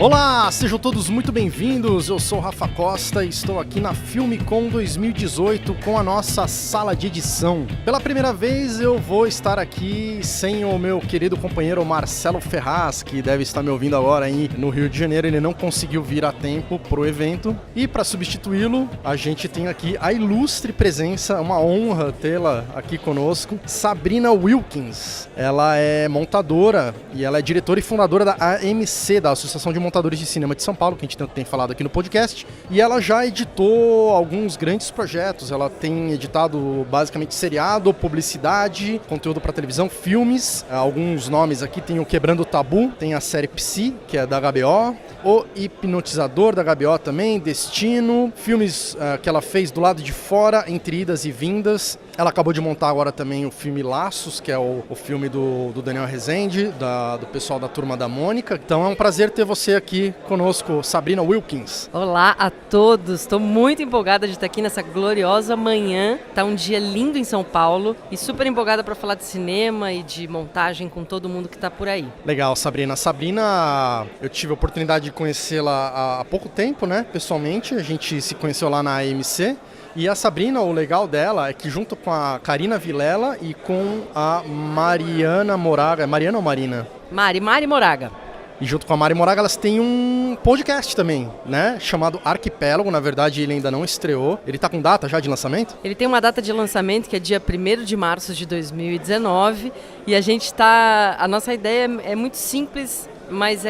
Olá, sejam todos muito bem-vindos, eu sou o Rafa Costa e estou aqui na Filmicom 2018 com a nossa sala de edição. Pela primeira vez eu vou estar aqui sem o meu querido companheiro Marcelo Ferraz, que deve estar me ouvindo agora aí no Rio de Janeiro, ele não conseguiu vir a tempo pro evento. E para substituí-lo, a gente tem aqui a ilustre presença, uma honra tê-la aqui conosco, Sabrina Wilkins. Ela é montadora e ela é diretora e fundadora da AMC, da Associação de Montadores de Cinema de São Paulo, que a gente tem falado aqui no podcast, e ela já editou alguns grandes projetos. Ela tem editado basicamente seriado, publicidade, conteúdo para televisão, filmes. Alguns nomes aqui, tem o Quebrando o Tabu, tem a série Psi, que é da HBO, o Hipnotizador da HBO também, Destino, filmes que ela fez do lado de fora, Entre Idas e Vindas. Ela acabou de montar agora também o filme Laços, que é o filme do Daniel Rezende, do pessoal da Turma da Mônica. Então é um prazer ter você aqui conosco, Sabrina Wilkins. Olá a todos, estou muito empolgada de estar aqui nessa gloriosa manhã. Tá um dia lindo em São Paulo e super empolgada para falar de cinema e de montagem com todo mundo que está por aí. Legal, Sabrina. Sabrina, eu tive a oportunidade de conhecê-la há pouco tempo, né? Pessoalmente, a gente se conheceu lá na AMC. E a Sabrina, o legal dela é que junto com a Karina Vilela e com a Mariana Moraga, Mariana ou Marina? Mari Moraga. E junto com a Mari Moraga, elas têm um podcast também, né? Chamado Arquipélago. Na verdade, ele ainda não estreou. Ele tá com data já de lançamento? Ele tem uma data de lançamento que é dia 1º de março de 2019. E a gente tá... A nossa ideia é muito simples, mas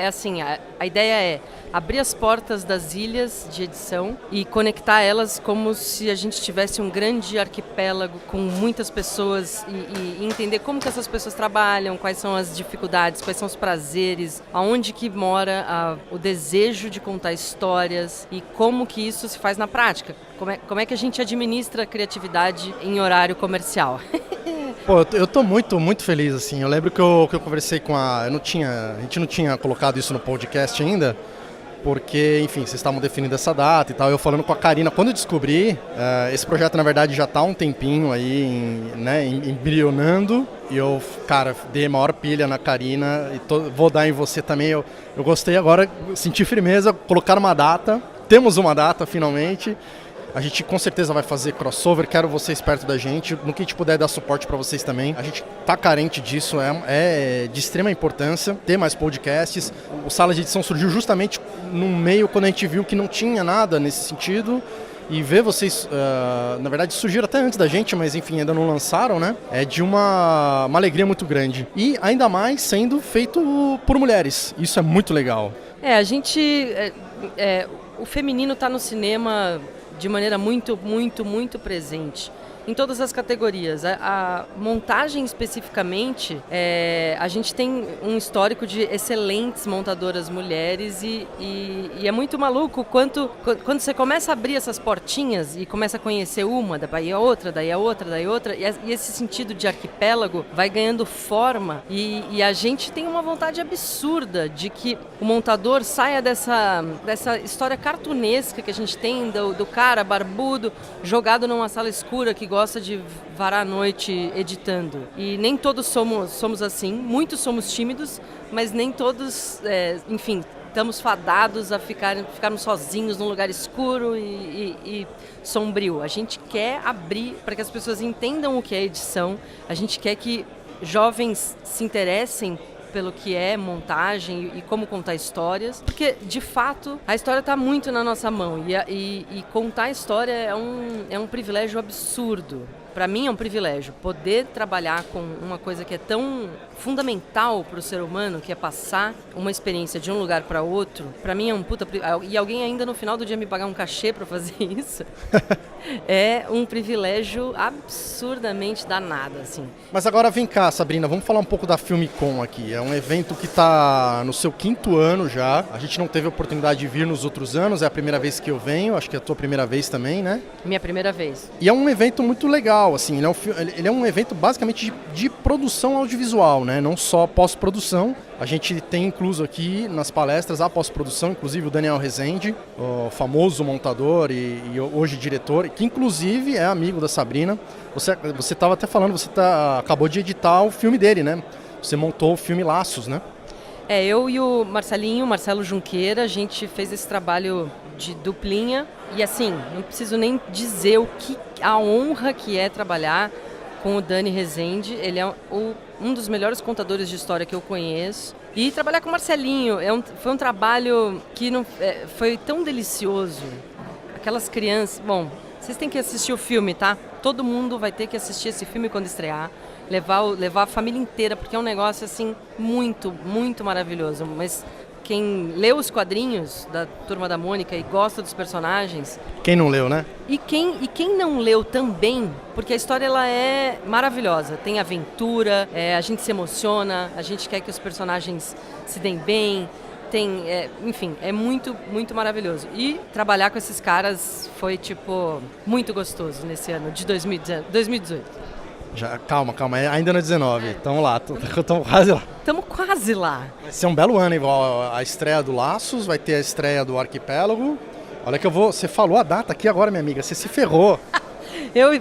assim, a ideia é abrir as portas das ilhas de edição e conectar elas como se a gente tivesse um grande arquipélago com muitas pessoas e entender como que essas pessoas trabalham, quais são as dificuldades, quais são os prazeres, aonde que mora o desejo de contar histórias e como que isso se faz na prática. Como é que a gente administra a criatividade em horário comercial? Pô, eu tô muito, muito feliz, assim. Eu lembro que eu conversei com a gente não tinha colocado isso no podcast ainda, porque, enfim, vocês estavam definindo essa data e tal. Eu falando com a Karina, quando eu descobri, esse projeto, na verdade, já tá há um tempinho aí, embrionando. E eu, cara, dei a maior pilha na Karina e vou dar em você também. Eu gostei agora, senti firmeza, colocar uma data. Temos uma data, finalmente. A gente com certeza vai fazer crossover, quero vocês perto da gente, no que a gente puder dar suporte para vocês também. A gente tá carente disso, é de extrema importância ter mais podcasts. O Sala de Edição surgiu justamente num meio quando a gente viu que não tinha nada nesse sentido. E ver vocês, na verdade surgiram até antes da gente, mas enfim, ainda não lançaram, né? É de uma alegria muito grande. E ainda mais sendo feito por mulheres, isso é muito legal. A gente... o feminino tá no cinema de maneira muito, muito, muito presente em todas as categorias. A montagem especificamente, a gente tem um histórico de excelentes montadoras mulheres e é muito maluco quando você começa a abrir essas portinhas e começa a conhecer uma, daí a outra, daí a outra, daí a outra, e esse sentido de arquipélago vai ganhando forma e a gente tem uma vontade absurda de que o montador saia dessa história cartunesca que a gente tem do cara barbudo jogado numa sala escura que gosta de varar a noite editando. E nem todos somos assim, muitos somos tímidos, mas nem todos, enfim, estamos fadados a ficarmos sozinhos num lugar escuro e sombrio. A gente quer abrir para que as pessoas entendam o que é edição, a gente quer que jovens se interessem pelo que é montagem e como contar histórias, porque de fato a história está muito na nossa mão e contar a história é um privilégio absurdo. Para mim é um privilégio poder trabalhar com uma coisa que é tão fundamental para o ser humano, que é passar uma experiência de um lugar para outro. Para mim é um puta privilégio. E alguém ainda no final do dia me pagar um cachê para fazer isso é um privilégio absurdamente danado, assim. Mas agora vem cá, Sabrina, vamos falar um pouco da Filmicom aqui. É um evento que está no seu 5º ano já. A gente não teve a oportunidade de vir nos outros anos, é a primeira vez que eu venho, acho que é a tua primeira vez também, né? Minha primeira vez. E é um evento muito legal, assim, ele é um evento basicamente de produção audiovisual, né? Não só pós-produção. A gente tem incluso aqui nas palestras a pós-produção, inclusive o Daniel Rezende, o famoso montador e hoje diretor, que inclusive é amigo da Sabrina. Você estava até falando, acabou de editar o filme dele, né? Você montou o filme Laços, né? Eu e o Marcelo Junqueira, a gente fez esse trabalho de duplinha. E assim, não preciso nem dizer a honra que é trabalhar com o Dani Rezende. Ele é um dos melhores contadores de história que eu conheço. E trabalhar com o Marcelinho foi um trabalho que foi tão delicioso. Aquelas crianças... Bom, vocês têm que assistir o filme, tá? Todo mundo vai ter que assistir esse filme quando estrear. Levar a família inteira, porque é um negócio assim muito, muito maravilhoso. Mas quem lê os quadrinhos da Turma da Mônica e gosta dos personagens... Quem não leu, né? E quem não leu também, porque a história ela é maravilhosa. Tem aventura, a gente se emociona, a gente quer que os personagens se deem bem. Enfim, é muito, muito maravilhoso. E trabalhar com esses caras foi, muito gostoso nesse ano de 2018. Calma, ainda no 19. Tamo lá, tamo quase lá. Tamo quase lá. Vai ser um belo ano, igual a estreia do Laços, vai ter a estreia do Arquipélago. Olha que você falou a data aqui agora, minha amiga, você se ferrou.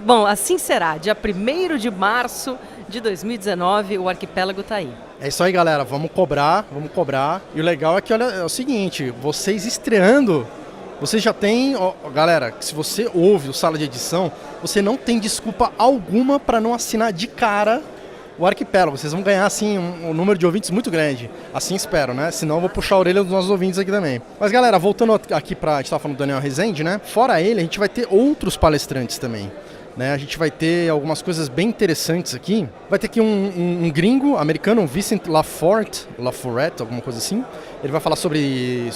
Bom, assim será, dia 1º de março de 2019, o Arquipélago tá aí. É isso aí, galera, vamos cobrar. E o legal é que, olha, é o seguinte, vocês estreando... Você já tem, galera, se você ouve o Sala de Edição, você não tem desculpa alguma para não assinar de cara o Arquipélago. Vocês vão ganhar, assim, um número de ouvintes muito grande. Assim espero, né? Senão eu vou puxar a orelha dos nossos ouvintes aqui também. Mas, galera, voltando aqui a gente tava falando do Daniel Rezende, né? Fora ele, a gente vai ter outros palestrantes também. Né? A gente vai ter algumas coisas bem interessantes aqui. Vai ter aqui um gringo americano, um Vincent Laforte, alguma coisa assim. Ele vai falar sobre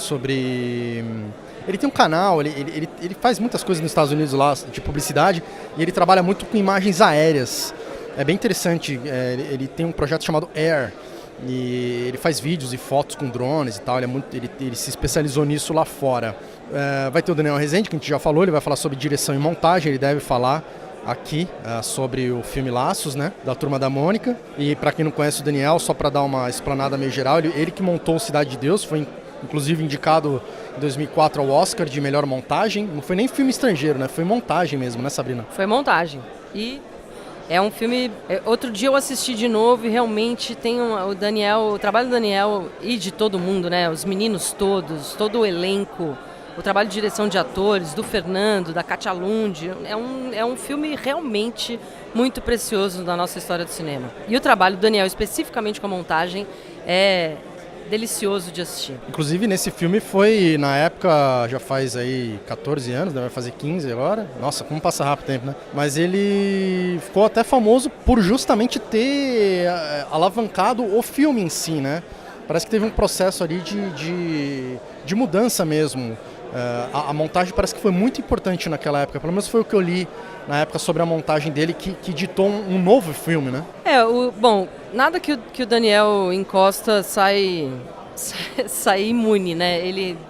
ele tem um canal, ele faz muitas coisas nos Estados Unidos lá, de publicidade, e ele trabalha muito com imagens aéreas. É bem interessante, ele tem um projeto chamado Air, e ele faz vídeos e fotos com drones e tal, ele se especializou nisso lá fora. Vai ter o Daniel Rezende, que a gente já falou, ele vai falar sobre direção e montagem, ele deve falar aqui sobre o filme Laços, né, da Turma da Mônica. E para quem não conhece o Daniel, só para dar uma explanada meio geral, ele que montou Cidade de Deus, foi inclusive indicado em 2004 ao Oscar de melhor montagem. Não foi nem filme estrangeiro, né? Foi montagem mesmo, né, Sabrina? Foi montagem. E é um filme... Outro dia eu assisti de novo e realmente tem o trabalho do Daniel e de todo mundo, né? Os meninos todos, todo o elenco, o trabalho de direção de atores, do Fernando, da Katia Lund. É um filme realmente muito precioso da nossa história do cinema. E o trabalho do Daniel, especificamente com a montagem, é delicioso de assistir. Inclusive nesse filme foi, na época, já faz aí 14 anos, né? Vai fazer 15 agora. Nossa, como passa rápido o tempo, né? Mas ele ficou até famoso por justamente ter alavancado o filme em si, né? Parece que teve um processo ali de mudança mesmo. A montagem parece que foi muito importante naquela época, pelo menos foi o que eu li na época sobre a montagem dele, que ditou um novo filme, né? Bom, nada que o Daniel encosta sai imune, né?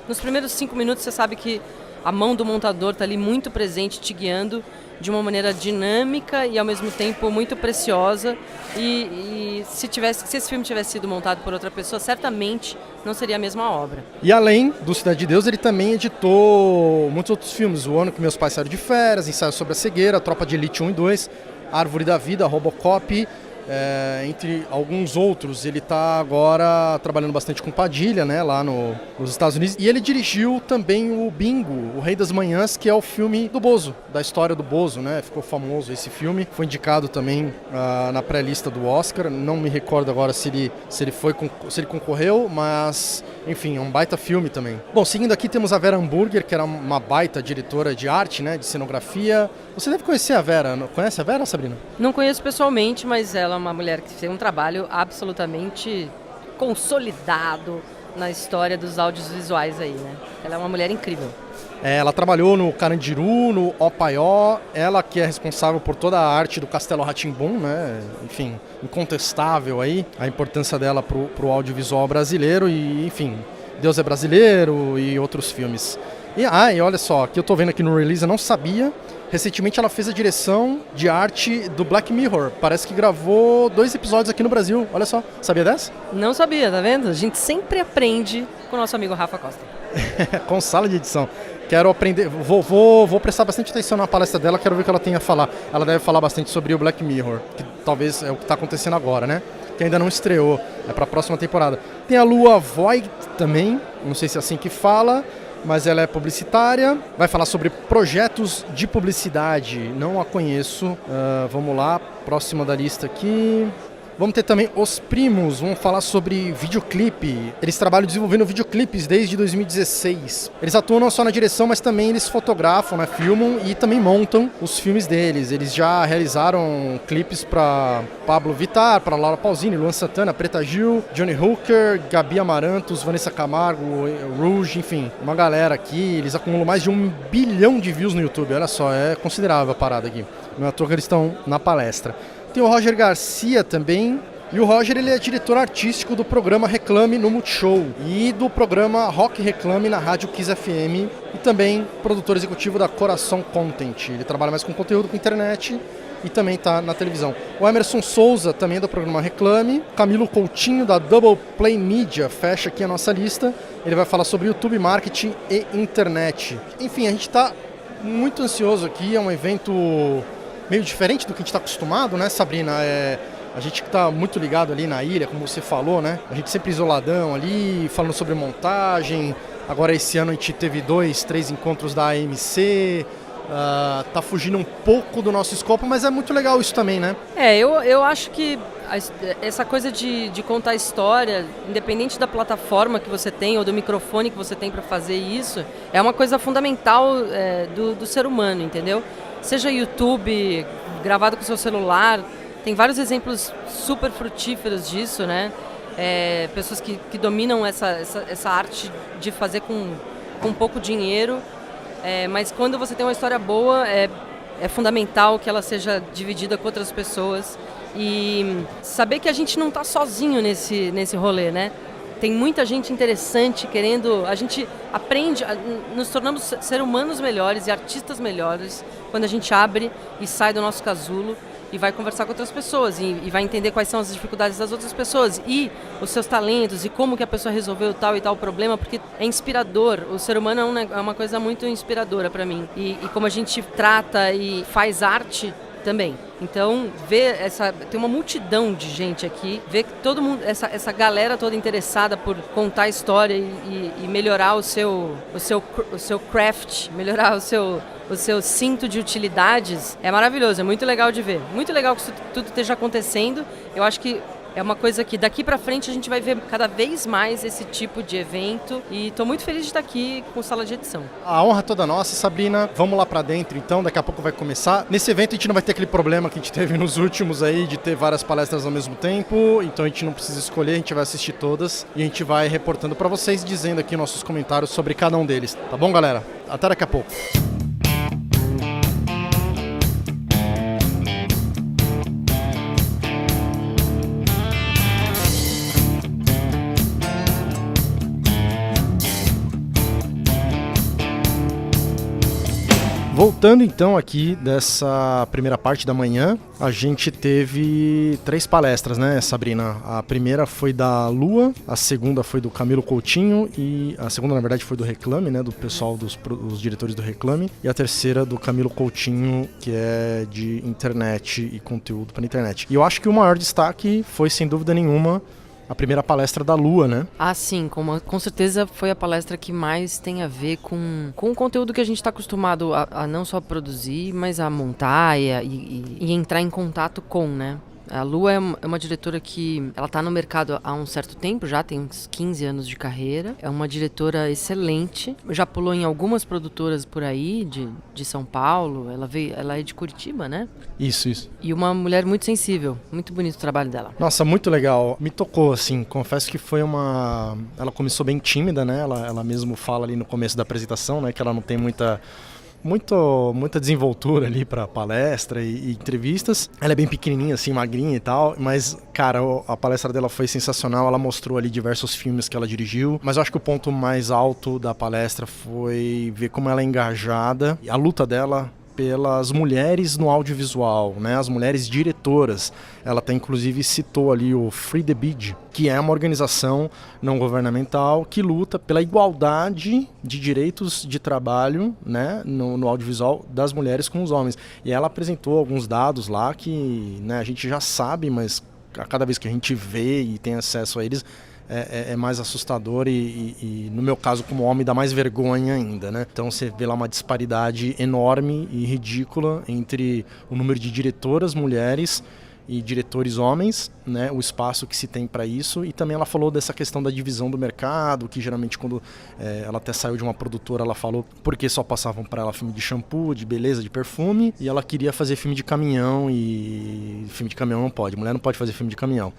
Nos primeiros 5 minutos você sabe que a mão do montador está ali muito presente, te guiando de uma maneira dinâmica e ao mesmo tempo muito preciosa. E se esse filme tivesse sido montado por outra pessoa, certamente não seria a mesma obra. E além do Cidade de Deus, ele também editou muitos outros filmes. O Ano que Meus Pais Saíram de Férias, Ensaio sobre a Cegueira, Tropa de Elite 1 e 2, Árvore da Vida, Robocop, entre alguns outros. Ele está agora trabalhando bastante com Padilha, né, lá nos Estados Unidos. E ele dirigiu também o Bingo, O Rei das Manhãs, que é o filme do Bozo, da história do Bozo, né? Ficou famoso esse filme. Foi indicado também na pré-lista do Oscar. Não me recordo agora se ele concorreu, mas enfim, é um baita filme também. Bom, seguindo aqui temos a Vera Hamburger, que era uma baita diretora de arte, né, de cenografia. Você deve conhecer a Vera. Conhece a Vera, Sabrina? Não conheço pessoalmente, mas ela é uma mulher que tem um trabalho absolutamente consolidado na história dos audiovisuais aí, né? Ela é uma mulher incrível. Ela trabalhou no Carandiru, no Opaió, ela que é responsável por toda a arte do Castelo Rá-Tim-Bum, né? Enfim, incontestável aí a importância dela pro audiovisual brasileiro e, enfim, Deus é Brasileiro e outros filmes. E olha só, aqui eu tô vendo aqui no release, eu não sabia. Recentemente ela fez a direção de arte do Black Mirror. Parece que gravou 2 episódios aqui no Brasil. Olha só, sabia dessa? Não sabia, tá vendo? A gente sempre aprende com o nosso amigo Rafa Costa. Com Sala de Edição. Quero aprender, vou prestar bastante atenção na palestra dela, quero ver o que ela tem a falar. Ela deve falar bastante sobre o Black Mirror, que talvez é o que está acontecendo agora, né? que ainda não estreou, é para a próxima temporada. Tem a Lua Voigt também, não sei se é assim que fala, mas ela é publicitária, vai falar sobre projetos de publicidade, não a conheço. Vamos lá, próxima da lista aqui. Vamos ter também Os Primos, vamos falar sobre videoclipe. Eles trabalham desenvolvendo videoclipes desde 2016. Eles atuam não só na direção, mas também eles fotografam, né, filmam e também montam os filmes deles. Eles já realizaram clipes para Pablo Vittar, para Laura Pausini, Luan Santana, Preta Gil, Johnny Hooker, Gabi Amarantos, Vanessa Camargo, Rouge, enfim, uma galera aqui. Eles acumulam mais de 1 bilhão de views no YouTube, olha só, é considerável a parada aqui. Não é à toa que eles estão na palestra. Tem o Roger Garcia também, e o Roger ele é diretor artístico do programa Reclame no Multishow e do programa Rock Reclame na Rádio Kiss FM e também produtor executivo da Coração Content. Ele trabalha mais com conteúdo com internet e também está na televisão. O Emerson Souza também é do programa Reclame, Camilo Coutinho da Double Play Media fecha aqui a nossa lista. Ele vai falar sobre YouTube, marketing e internet. Enfim, a gente está muito ansioso aqui, é um evento meio diferente do que a gente está acostumado, né, Sabrina? A gente que está muito ligado ali na ilha, como você falou, né? A gente sempre isoladão ali, falando sobre montagem. Agora esse ano a gente teve 2, 3 encontros da AMC. Tá fugindo um pouco do nosso escopo, mas é muito legal isso também, né? Eu acho que essa coisa de contar história, independente da plataforma que você tem ou do microfone que você tem para fazer isso, é uma coisa fundamental do ser humano, entendeu? Seja YouTube, gravado com o seu celular, tem vários exemplos super frutíferos disso, né? Pessoas que dominam essa arte de fazer com pouco dinheiro, mas quando você tem uma história boa, é fundamental que ela seja dividida com outras pessoas e saber que a gente não está sozinho nesse rolê, né? Tem muita gente interessante querendo... A gente aprende, nos tornamos seres humanos melhores e artistas melhores quando a gente abre e sai do nosso casulo e vai conversar com outras pessoas e vai entender quais são as dificuldades das outras pessoas e os seus talentos e como que a pessoa resolveu tal e tal problema, porque é inspirador. O ser humano é uma coisa muito inspiradora para mim. E como a gente trata e faz arte também. Então, tem uma multidão de gente aqui, ver que todo mundo, essa galera toda interessada por contar a história e melhorar o seu craft, melhorar o seu cinto de utilidades, é maravilhoso, é muito legal de ver. Muito legal que isso tudo esteja acontecendo. Eu acho que é uma coisa que daqui pra frente a gente vai ver cada vez mais esse tipo de evento e tô muito feliz de estar aqui com Sala de Edição. A honra é toda nossa, Sabrina. Vamos lá pra dentro então, daqui a pouco vai começar. Nesse evento a gente não vai ter aquele problema que a gente teve nos últimos aí, de ter várias palestras ao mesmo tempo, então a gente não precisa escolher, a gente vai assistir todas e a gente vai reportando pra vocês, dizendo aqui nossos comentários sobre cada um deles. Tá bom, galera? Até daqui a pouco. Voltando então aqui dessa primeira parte da manhã, a gente teve 3 palestras, né, Sabrina? A primeira foi da Lua, a segunda foi do Camilo Coutinho e a segunda, na verdade, foi do Reclame, né, do pessoal dos diretores do Reclame, e a terceira do Camilo Coutinho, que é de internet e conteúdo para internet. E eu acho que o maior destaque foi, sem dúvida nenhuma, a primeira palestra da Lua, né? Ah, sim, com certeza foi a palestra que mais tem a ver com o conteúdo que a gente está acostumado a não só produzir, mas a montar e entrar em contato com, né? A Lua é uma diretora que ela está no mercado há um certo tempo, já tem uns 15 anos de carreira. É uma diretora excelente, já pulou em algumas produtoras por aí, de São Paulo. Ela é de Curitiba, né? Isso. E uma mulher muito sensível, muito bonito o trabalho dela. Nossa, muito legal. Me tocou, assim, confesso que foi Ela começou bem tímida, né? Ela mesmo fala ali no começo da apresentação, né? Que ela não tem muita desenvoltura ali para palestra e entrevistas. Ela é bem pequenininha, assim, magrinha e tal, mas, cara, a palestra dela foi sensacional. Ela mostrou ali diversos filmes que ela dirigiu, mas eu acho que o ponto mais alto da palestra foi ver como ela é engajada e a luta dela pelas mulheres no audiovisual, né? As mulheres diretoras. Ela até inclusive citou ali o Free the Bid, que é uma organização não governamental que luta pela igualdade de direitos de trabalho, né, no audiovisual das mulheres com os homens. E ela apresentou alguns dados lá que, né, a gente já sabe, mas a cada vez que a gente vê e tem acesso a eles, é mais assustador e, no meu caso, como homem, dá mais vergonha ainda, né? Então você vê lá uma disparidade enorme e ridícula entre o número de diretoras mulheres e diretores homens, né, o espaço que se tem para isso, e também ela falou dessa questão da divisão do mercado, que geralmente quando ela até saiu de uma produtora, ela falou porque só passavam para ela filme de shampoo, de beleza, de perfume, e ela queria fazer filme de caminhão, e filme de caminhão não pode, mulher não pode fazer filme de caminhão.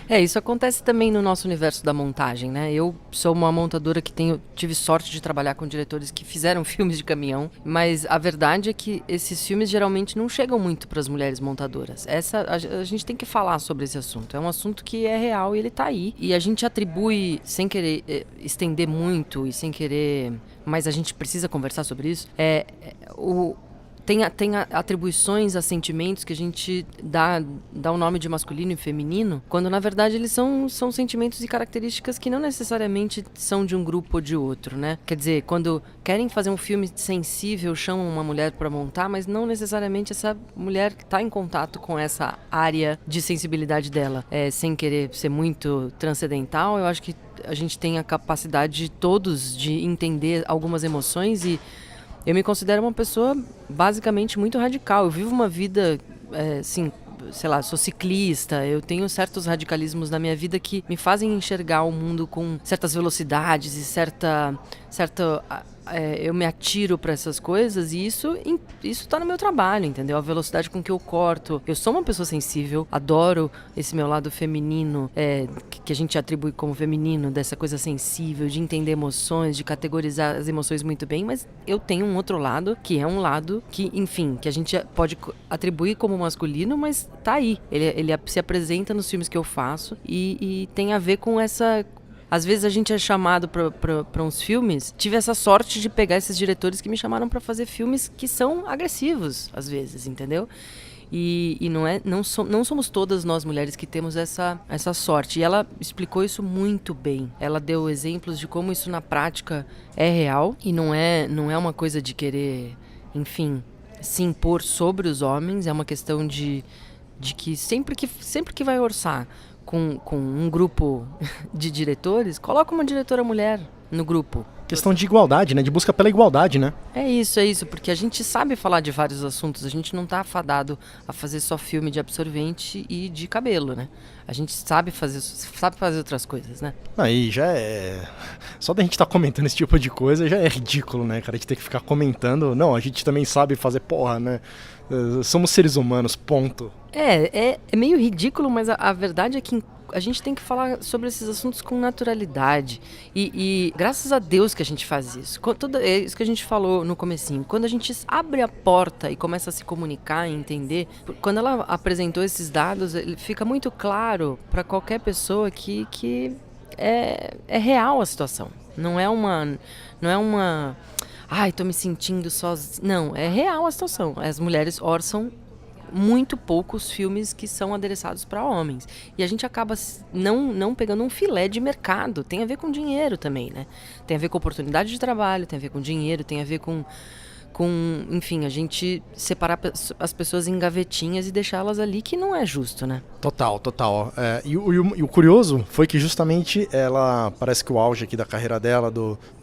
Isso acontece também no nosso universo da montagem, né? Eu sou uma montadora que tive sorte de trabalhar com diretores que fizeram filmes de caminhão, mas a verdade é que esses filmes geralmente não chegam muito para as mulheres montadoras. A gente tem que falar sobre esse assunto. É um assunto que é real e ele está aí. E a gente atribui, sem querer estender muito e sem querer... Mas a gente precisa conversar sobre isso. Tem atribuições a sentimentos que a gente dá o nome de masculino e feminino, quando na verdade eles são sentimentos e características que não necessariamente são de um grupo ou de outro, né? Quer dizer, quando querem fazer um filme sensível, chamam uma mulher para montar, mas não necessariamente essa mulher está em contato com essa área de sensibilidade dela. Sem querer ser muito transcendental, eu acho que a gente tem a capacidade todos de entender algumas emoções e eu me considero uma pessoa basicamente muito radical. Eu vivo uma vida, assim, sei lá, sou ciclista, eu tenho certos radicalismos na minha vida que me fazem enxergar o mundo com certas velocidades e eu me atiro para essas coisas e isso tá no meu trabalho, entendeu? A velocidade com que eu corto. Eu sou uma pessoa sensível, adoro esse meu lado feminino, que a gente atribui como feminino, dessa coisa sensível, de entender emoções, de categorizar as emoções muito bem, mas eu tenho um outro lado, que é um lado que, enfim, que a gente pode atribuir como masculino, mas tá aí. Ele se apresenta nos filmes que eu faço e tem a ver com essa... Às vezes a gente é chamado para uns filmes. Tive essa sorte de pegar esses diretores que me chamaram para fazer filmes que são agressivos, às vezes, entendeu? E não somos todas nós mulheres que temos essa sorte. E ela explicou isso muito bem. Ela deu exemplos de como isso na prática é real e não é uma coisa de querer, enfim, se impor sobre os homens. É uma questão de que sempre que vai orçar com um grupo de diretores, coloca uma diretora mulher no grupo. Questão de igualdade, né? De busca pela igualdade, né? É isso, porque a gente sabe falar de vários assuntos, a gente não tá afadado a fazer só filme de absorvente e de cabelo, né? A gente sabe fazer outras coisas, né? Aí já é... Só da gente estar comentando esse tipo de coisa já é ridículo, né, cara? A gente tem que ficar comentando... Não, a gente também sabe fazer porra, né? Somos seres humanos, ponto. É meio ridículo, mas a verdade é que a gente tem que falar sobre esses assuntos com naturalidade. E graças a Deus que a gente faz isso. É isso que a gente falou no comecinho. Quando a gente abre a porta e começa a se comunicar e entender, quando ela apresentou esses dados, fica muito claro para qualquer pessoa que é real a situação. Não é uma... Ai, tô me sentindo sozinha. Não, é real a situação. As mulheres orçam muito poucos filmes que são adereçados para homens. E a gente acaba não pegando um filé de mercado. Tem a ver com dinheiro também, né? Tem a ver com oportunidade de trabalho, tem a ver com dinheiro, tem a ver com enfim, a gente separar as pessoas em gavetinhas e deixá-las ali, que não é justo, né? Total. E o curioso foi que justamente ela, parece que o auge aqui da carreira dela,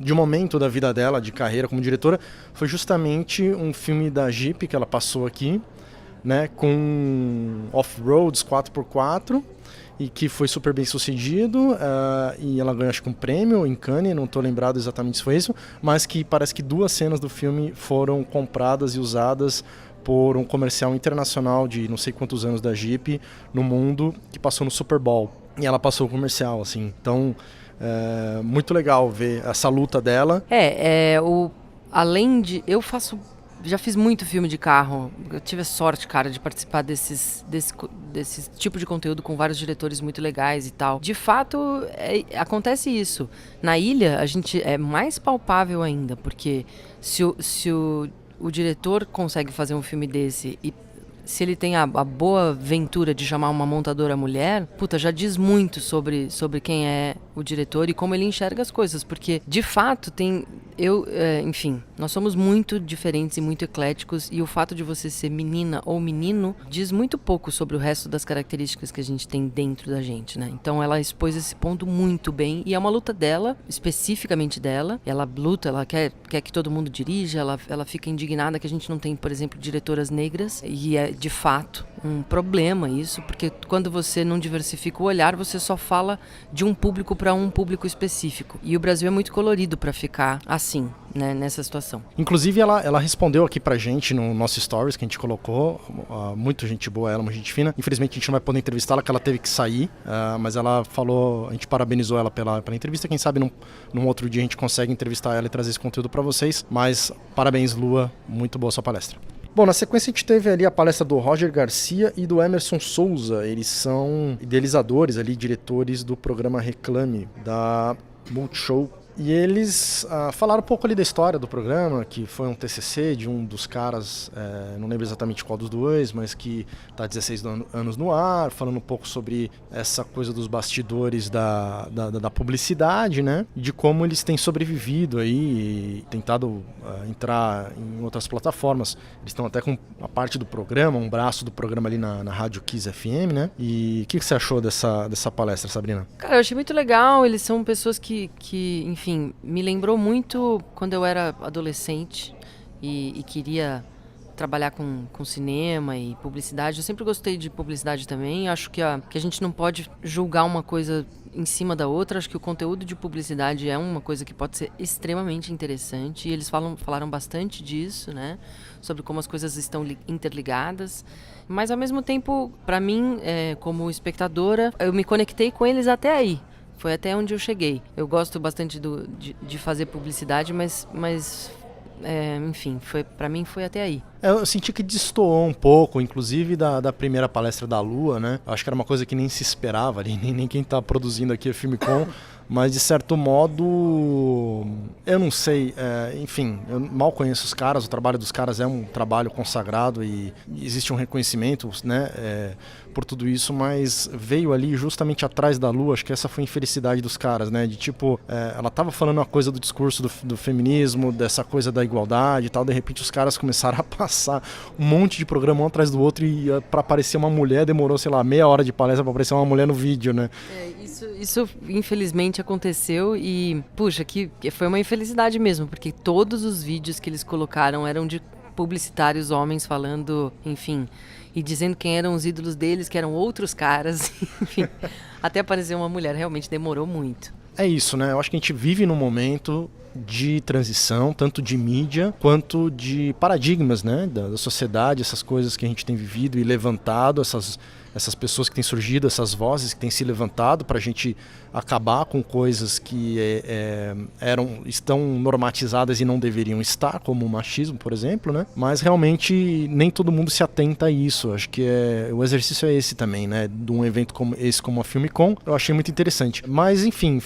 de um momento da vida dela, de carreira como diretora, foi justamente um filme da Jeep que ela passou aqui, né, com off-roads 4x4 e que foi super bem sucedido, e ela ganhou acho que um prêmio em Cannes, não estou lembrado exatamente se foi isso, mas que parece que 2 cenas do filme foram compradas e usadas por um comercial internacional de não sei quantos anos da Jeep no mundo, que passou no Super Bowl, e ela passou o comercial, assim, então muito legal ver essa luta dela. Além de... Já fiz muito filme de carro. Eu tive a sorte, cara, de participar desse tipo de conteúdo com vários diretores muito legais e tal. De fato, acontece isso. Na ilha, a gente é mais palpável ainda, porque se o diretor consegue fazer um filme desse e se ele tem a boa ventura de chamar uma montadora mulher, puta, já diz muito sobre quem é o diretor e como ele enxerga as coisas, porque de fato enfim, nós somos muito diferentes e muito ecléticos, e o fato de você ser menina ou menino diz muito pouco sobre o resto das características que a gente tem dentro da gente, né? Então ela expôs esse ponto muito bem, e é uma luta dela, especificamente dela. Ela luta, ela quer que todo mundo dirija, ela fica indignada que a gente não tem, por exemplo, diretoras negras, e é de fato um problema isso, porque quando você não diversifica o olhar, você só fala de um público para um público específico. E o Brasil é muito colorido para ficar assim, né, nessa situação. Inclusive, ela respondeu aqui pra gente no nosso stories que a gente colocou. Muito gente boa, ela, uma gente fina. Infelizmente, a gente não vai poder entrevistá-la, que ela teve que sair. Mas ela falou, a gente parabenizou ela pela entrevista. Quem sabe num outro dia a gente consegue entrevistar ela e trazer esse conteúdo pra vocês. Mas parabéns, Lua. Muito boa sua palestra. Bom, na sequência a gente teve ali a palestra do Roger Garcia e do Emerson Souza. Eles são idealizadores ali, diretores do programa Reclame, da Multishow. E eles falaram um pouco ali da história do programa, que foi um TCC de um dos caras, não lembro exatamente qual dos dois, mas que está há 16 anos no ar, falando um pouco sobre essa coisa dos bastidores da publicidade, né? De como eles têm sobrevivido aí e tentado entrar em outras plataformas. Eles estão até com a parte do programa, um braço do programa ali na Rádio Kiss FM, né? E o que você achou dessa palestra, Sabrina? Cara, eu achei muito legal. Eles são pessoas que enfim, me lembrou muito quando eu era adolescente e queria trabalhar com cinema e publicidade. Eu sempre gostei de publicidade também. Acho que a gente não pode julgar uma coisa em cima da outra. Acho que o conteúdo de publicidade é uma coisa que pode ser extremamente interessante. E eles falaram bastante disso, né? Sobre como as coisas estão interligadas. Mas, ao mesmo tempo, para mim, como espectadora, eu me conectei com eles até aí. Foi até onde eu cheguei. Eu gosto bastante de fazer publicidade, mas enfim, para mim foi até aí. Eu senti que destoou um pouco, inclusive da primeira palestra da Lua, né? Eu acho que era uma coisa que nem se esperava ali, nem quem tá produzindo aqui a Filmicom, mas de certo modo, eu não sei, enfim, eu mal conheço os caras, o trabalho dos caras é um trabalho consagrado e existe um reconhecimento, né, por tudo isso, mas veio ali justamente atrás da Lua, acho que essa foi a infelicidade dos caras, né, de tipo, ela tava falando uma coisa do discurso do feminismo, dessa coisa da igualdade e tal, de repente os caras começaram a passar um monte de programa um atrás do outro e pra aparecer uma mulher demorou, sei lá, meia hora de palestra pra aparecer uma mulher no vídeo, né. Isso infelizmente aconteceu e, puxa, que foi uma infelicidade mesmo, porque todos os vídeos que eles colocaram eram de publicitários homens falando, enfim, e dizendo quem eram os ídolos deles, que eram outros caras, enfim, até aparecer uma mulher, realmente demorou muito. É isso, né? Eu acho que a gente vive num momento de transição, tanto de mídia quanto de paradigmas, né, da sociedade, essas coisas que a gente tem vivido e levantado, essas pessoas que têm surgido, essas vozes que têm se levantado para a gente acabar com coisas que estão normatizadas e não deveriam estar, como o machismo, por exemplo, né? Mas realmente nem todo mundo se atenta a isso. Acho que o exercício é esse também, né? De um evento como esse, como a Filmicom, eu achei muito interessante. Mas enfim,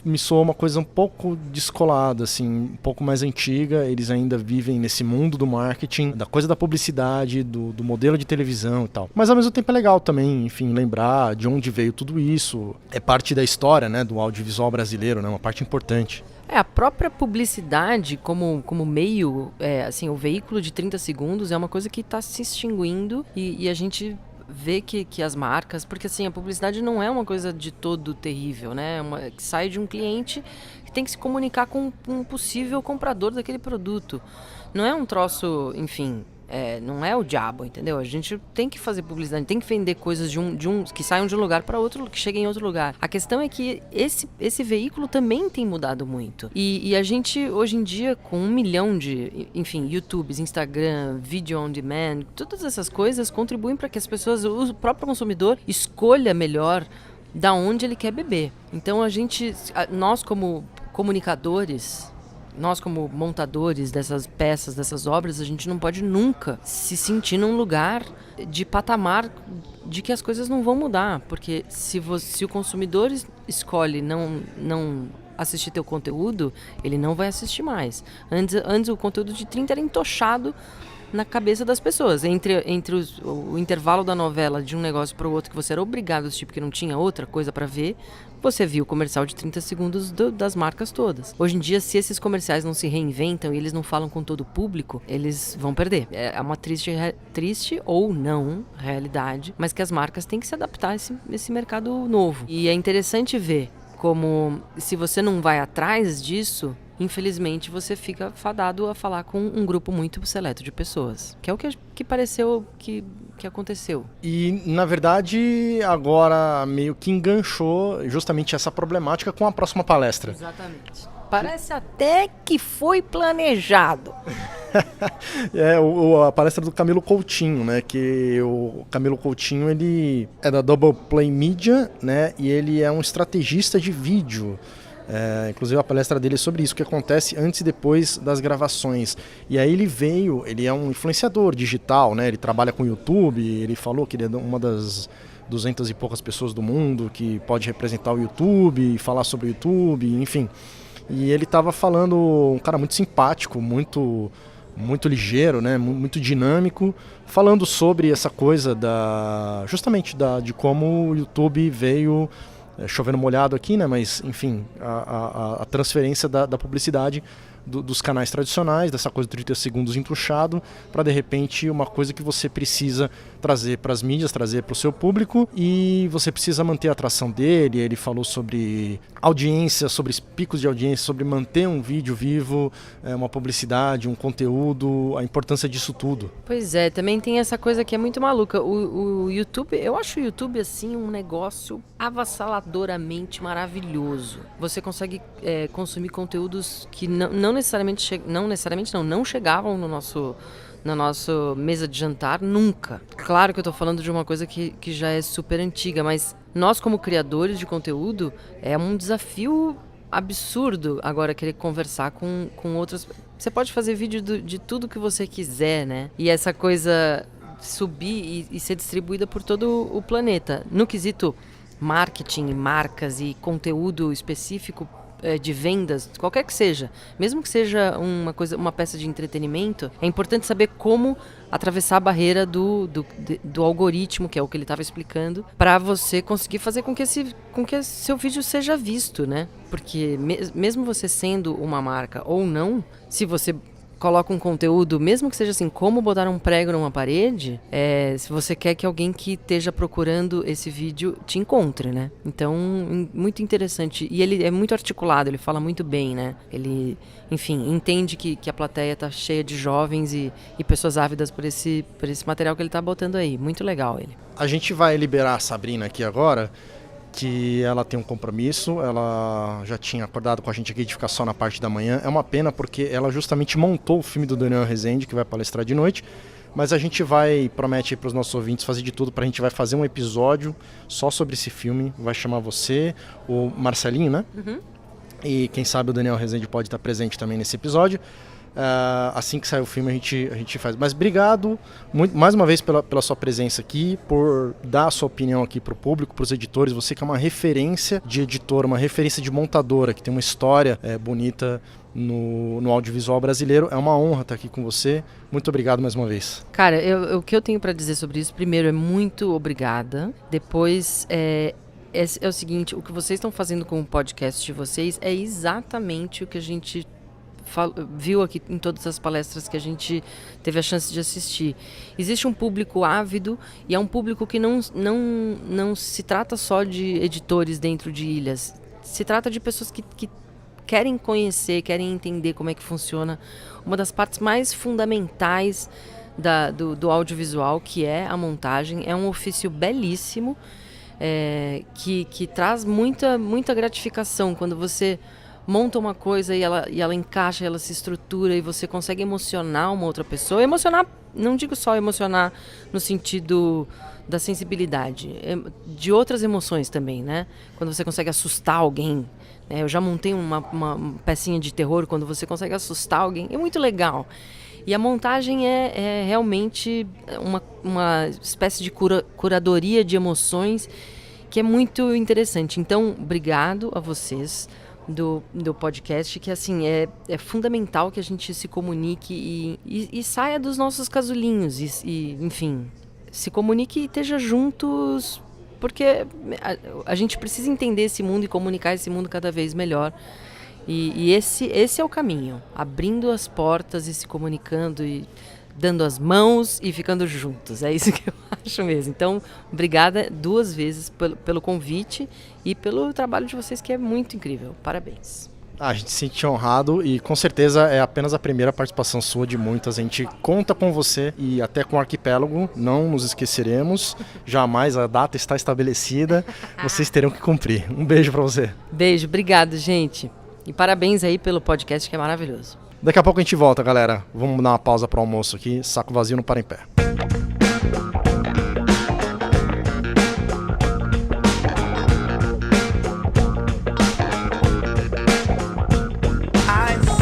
me soou uma coisa um pouco descolada, assim, um pouco mais antiga. Eles ainda vivem nesse mundo do marketing, da coisa da publicidade, do modelo de televisão e tal. Mas ao mesmo tempo é legal também, enfim, lembrar de onde veio tudo isso. É parte da história, né, do audiovisual brasileiro, né, uma parte importante. A própria publicidade como meio, assim, o veículo de 30 segundos é uma coisa que está se extinguindo e a gente vê que as marcas, porque assim, a publicidade não é uma coisa de todo terrível, né, que sai de um cliente que tem que se comunicar com um possível comprador daquele produto. Não é um troço, enfim... não é o diabo, entendeu? A gente tem que fazer publicidade, tem que vender coisas que saiam de um lugar para outro, que cheguem em outro lugar. A questão é que esse veículo também tem mudado muito. E a gente, hoje em dia, com 1 milhão de, enfim, YouTubes, Instagram, Video on Demand, todas essas coisas contribuem para que as pessoas, o próprio consumidor, escolha melhor da onde ele quer beber. Então nós como comunicadores... Nós, como montadores dessas peças, dessas obras, a gente não pode nunca se sentir num lugar de patamar de que as coisas não vão mudar. Porque se o consumidor escolhe não assistir teu conteúdo, ele não vai assistir mais. Antes o conteúdo de 30 era entochado na cabeça das pessoas. Entre o intervalo da novela de um negócio para o outro que você era obrigado a assistir porque não tinha outra coisa para ver, você viu o comercial de 30 segundos das marcas todas. Hoje em dia, se esses comerciais não se reinventam e eles não falam com todo o público, eles vão perder. É uma triste ou não realidade, mas que as marcas têm que se adaptar a esse mercado novo. E é interessante ver como, se você não vai atrás disso, infelizmente você fica fadado a falar com um grupo muito seleto de pessoas. Que é o que pareceu que aconteceu. E, na verdade, agora meio que enganchou justamente essa problemática com a próxima palestra. Exatamente. Parece até que foi planejado. A palestra do Camilo Coutinho, né? Que o Camilo Coutinho, ele é da Double Play Media, né? E ele é um estrategista de vídeo. Inclusive a palestra dele é sobre isso, o que acontece antes e depois das gravações. E aí ele é um influenciador digital, né? Ele trabalha com o YouTube, ele falou que ele é uma das 200 e poucas pessoas do mundo que pode representar o YouTube, falar sobre o YouTube, enfim. E ele estava falando, um cara muito simpático, muito ligeiro, né? Muito dinâmico, falando sobre essa coisa de como o YouTube veio chovendo molhado aqui, né? Mas, enfim, a transferência da publicidade dos canais tradicionais, dessa coisa de 30 segundos entruchado, para de repente uma coisa que você precisa trazer para as mídias, trazer para o seu público, e você precisa manter a atração dele. Ele falou sobre audiência, sobre picos de audiência, sobre manter um vídeo vivo, uma publicidade, um conteúdo, a importância disso tudo. Pois é, também tem essa coisa que é muito maluca. O YouTube, eu acho o YouTube assim um negócio avassaladoramente maravilhoso. Você consegue consumir conteúdos que não chegavam na nossa mesa de jantar nunca. Claro que eu tô falando de uma coisa que já é super antiga, mas nós como criadores de conteúdo é um desafio absurdo agora querer conversar com outras. Você pode fazer vídeo de tudo que você quiser, né? E essa coisa subir e ser distribuída por todo o planeta. No quesito marketing, marcas e conteúdo específico de vendas, qualquer que seja, mesmo que seja uma peça de entretenimento, é importante saber como atravessar a barreira do algoritmo, que é o que ele estava explicando, para você conseguir fazer com que seu vídeo seja visto, né? Porque mesmo você sendo uma marca ou não, se você coloca um conteúdo, mesmo que seja assim, como botar um prego numa parede, se você quer que alguém que esteja procurando esse vídeo te encontre, né? Então, muito interessante. E ele é muito articulado, ele fala muito bem, né? Ele, enfim, entende que a plateia tá cheia de jovens e pessoas ávidas por esse material que ele tá botando aí. Muito legal ele. A gente vai liberar a Sabrina aqui agora, que ela tem um compromisso, ela já tinha acordado com a gente aqui de ficar só na parte da manhã. É uma pena porque ela justamente montou o filme do Daniel Rezende, que vai palestrar de noite, mas a gente promete para os nossos ouvintes fazer de tudo, a gente vai fazer um episódio só sobre esse filme, vai chamar você, o Marcelinho, né? Uhum. E quem sabe o Daniel Rezende pode estar presente também nesse episódio. Assim que sair o filme a gente faz. Mas obrigado mais uma vez pela sua presença aqui, por dar a sua opinião aqui para o público, para os editores. Você que é uma referência de editora, uma referência de montadora, que tem uma história bonita no audiovisual brasileiro. É uma honra estar aqui com você. Muito obrigado mais uma vez. Cara, o que eu tenho para dizer sobre isso, primeiro é muito obrigada. Depois é o seguinte, o que vocês estão fazendo com o podcast de vocês é exatamente o que a gente viu aqui em todas as palestras que a gente teve a chance de assistir. Existe um público ávido e é um público que não se trata só de editores dentro de ilhas. Se trata de pessoas que querem conhecer, querem entender como é que funciona uma das partes mais fundamentais do audiovisual, que é a montagem. É um ofício belíssimo, que traz muita gratificação quando você monta uma coisa e ela encaixa, ela se estrutura e você consegue emocionar uma outra pessoa. Emocionar, não digo só emocionar no sentido da sensibilidade, de outras emoções também, né? Quando você consegue assustar alguém. Eu já montei uma pecinha de terror, quando você consegue assustar alguém, é muito legal. E a montagem é realmente uma espécie de curadoria de emoções que é muito interessante. Então, obrigado a vocês do podcast, que assim, é fundamental que a gente se comunique e saia dos nossos casulinhos e, enfim, se comunique e esteja juntos, porque a gente precisa entender esse mundo e comunicar esse mundo cada vez melhor. E esse é o caminho, abrindo as portas e se comunicando e dando as mãos e ficando juntos. É isso que eu acho mesmo. Então, obrigada 2 vezes pelo convite e pelo trabalho de vocês, que é muito incrível. Parabéns. A gente se sente honrado e com certeza é apenas a primeira participação sua de muitas. A gente conta com você e até com o Arquipélago, não nos esqueceremos. Jamais, a data está estabelecida, vocês terão que cumprir. Um beijo pra você. Beijo, obrigado, gente. E parabéns aí pelo podcast, que é maravilhoso. Daqui a pouco a gente volta, galera. Vamos dar uma pausa pro almoço aqui. Saco vazio não para em pé.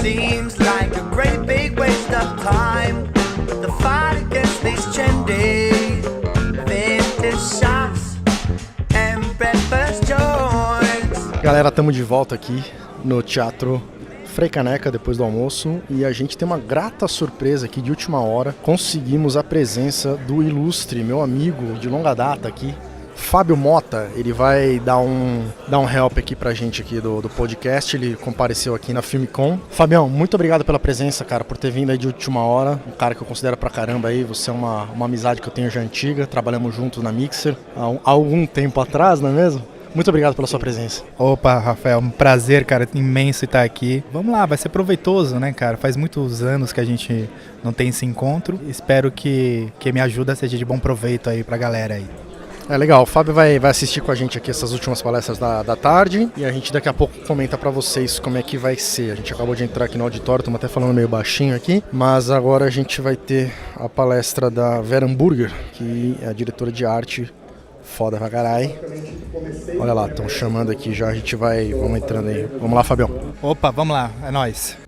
Seems like a great big waste of time. The fight against these trendy vintage shops and breakfast joints. Galera, estamos de volta aqui no Teatro Frei Caneca depois do almoço e a gente tem uma grata surpresa aqui de última hora. Conseguimos a presença do ilustre, meu amigo de longa data aqui, Fábio Mota. Ele vai dar um help aqui pra gente aqui do podcast. Ele compareceu aqui na Filmicom. Fabião, muito obrigado pela presença, cara, por ter vindo aí de última hora. Um cara que eu considero pra caramba aí. Você é uma amizade que eu tenho já antiga. Trabalhamos juntos na Mixer há algum tempo atrás, não é mesmo? Muito obrigado pela sua presença. Opa, Rafael, um prazer, cara, imenso estar aqui. Vamos lá, vai ser proveitoso, né, cara? Faz muitos anos que a gente não tem esse encontro. Espero que minha ajuda seja de bom proveito aí pra galera aí. É legal, o Fábio vai assistir com a gente aqui essas últimas palestras da tarde e a gente daqui a pouco comenta pra vocês como é que vai ser. A gente acabou de entrar aqui no auditório, estamos até falando meio baixinho aqui, mas agora a gente vai ter a palestra da Vera Hamburger, que é a diretora de arte, foda pra caralho. Olha lá, estão chamando aqui já, vamos entrando aí. Vamos lá, Fabião. Opa, vamos lá, é nóis.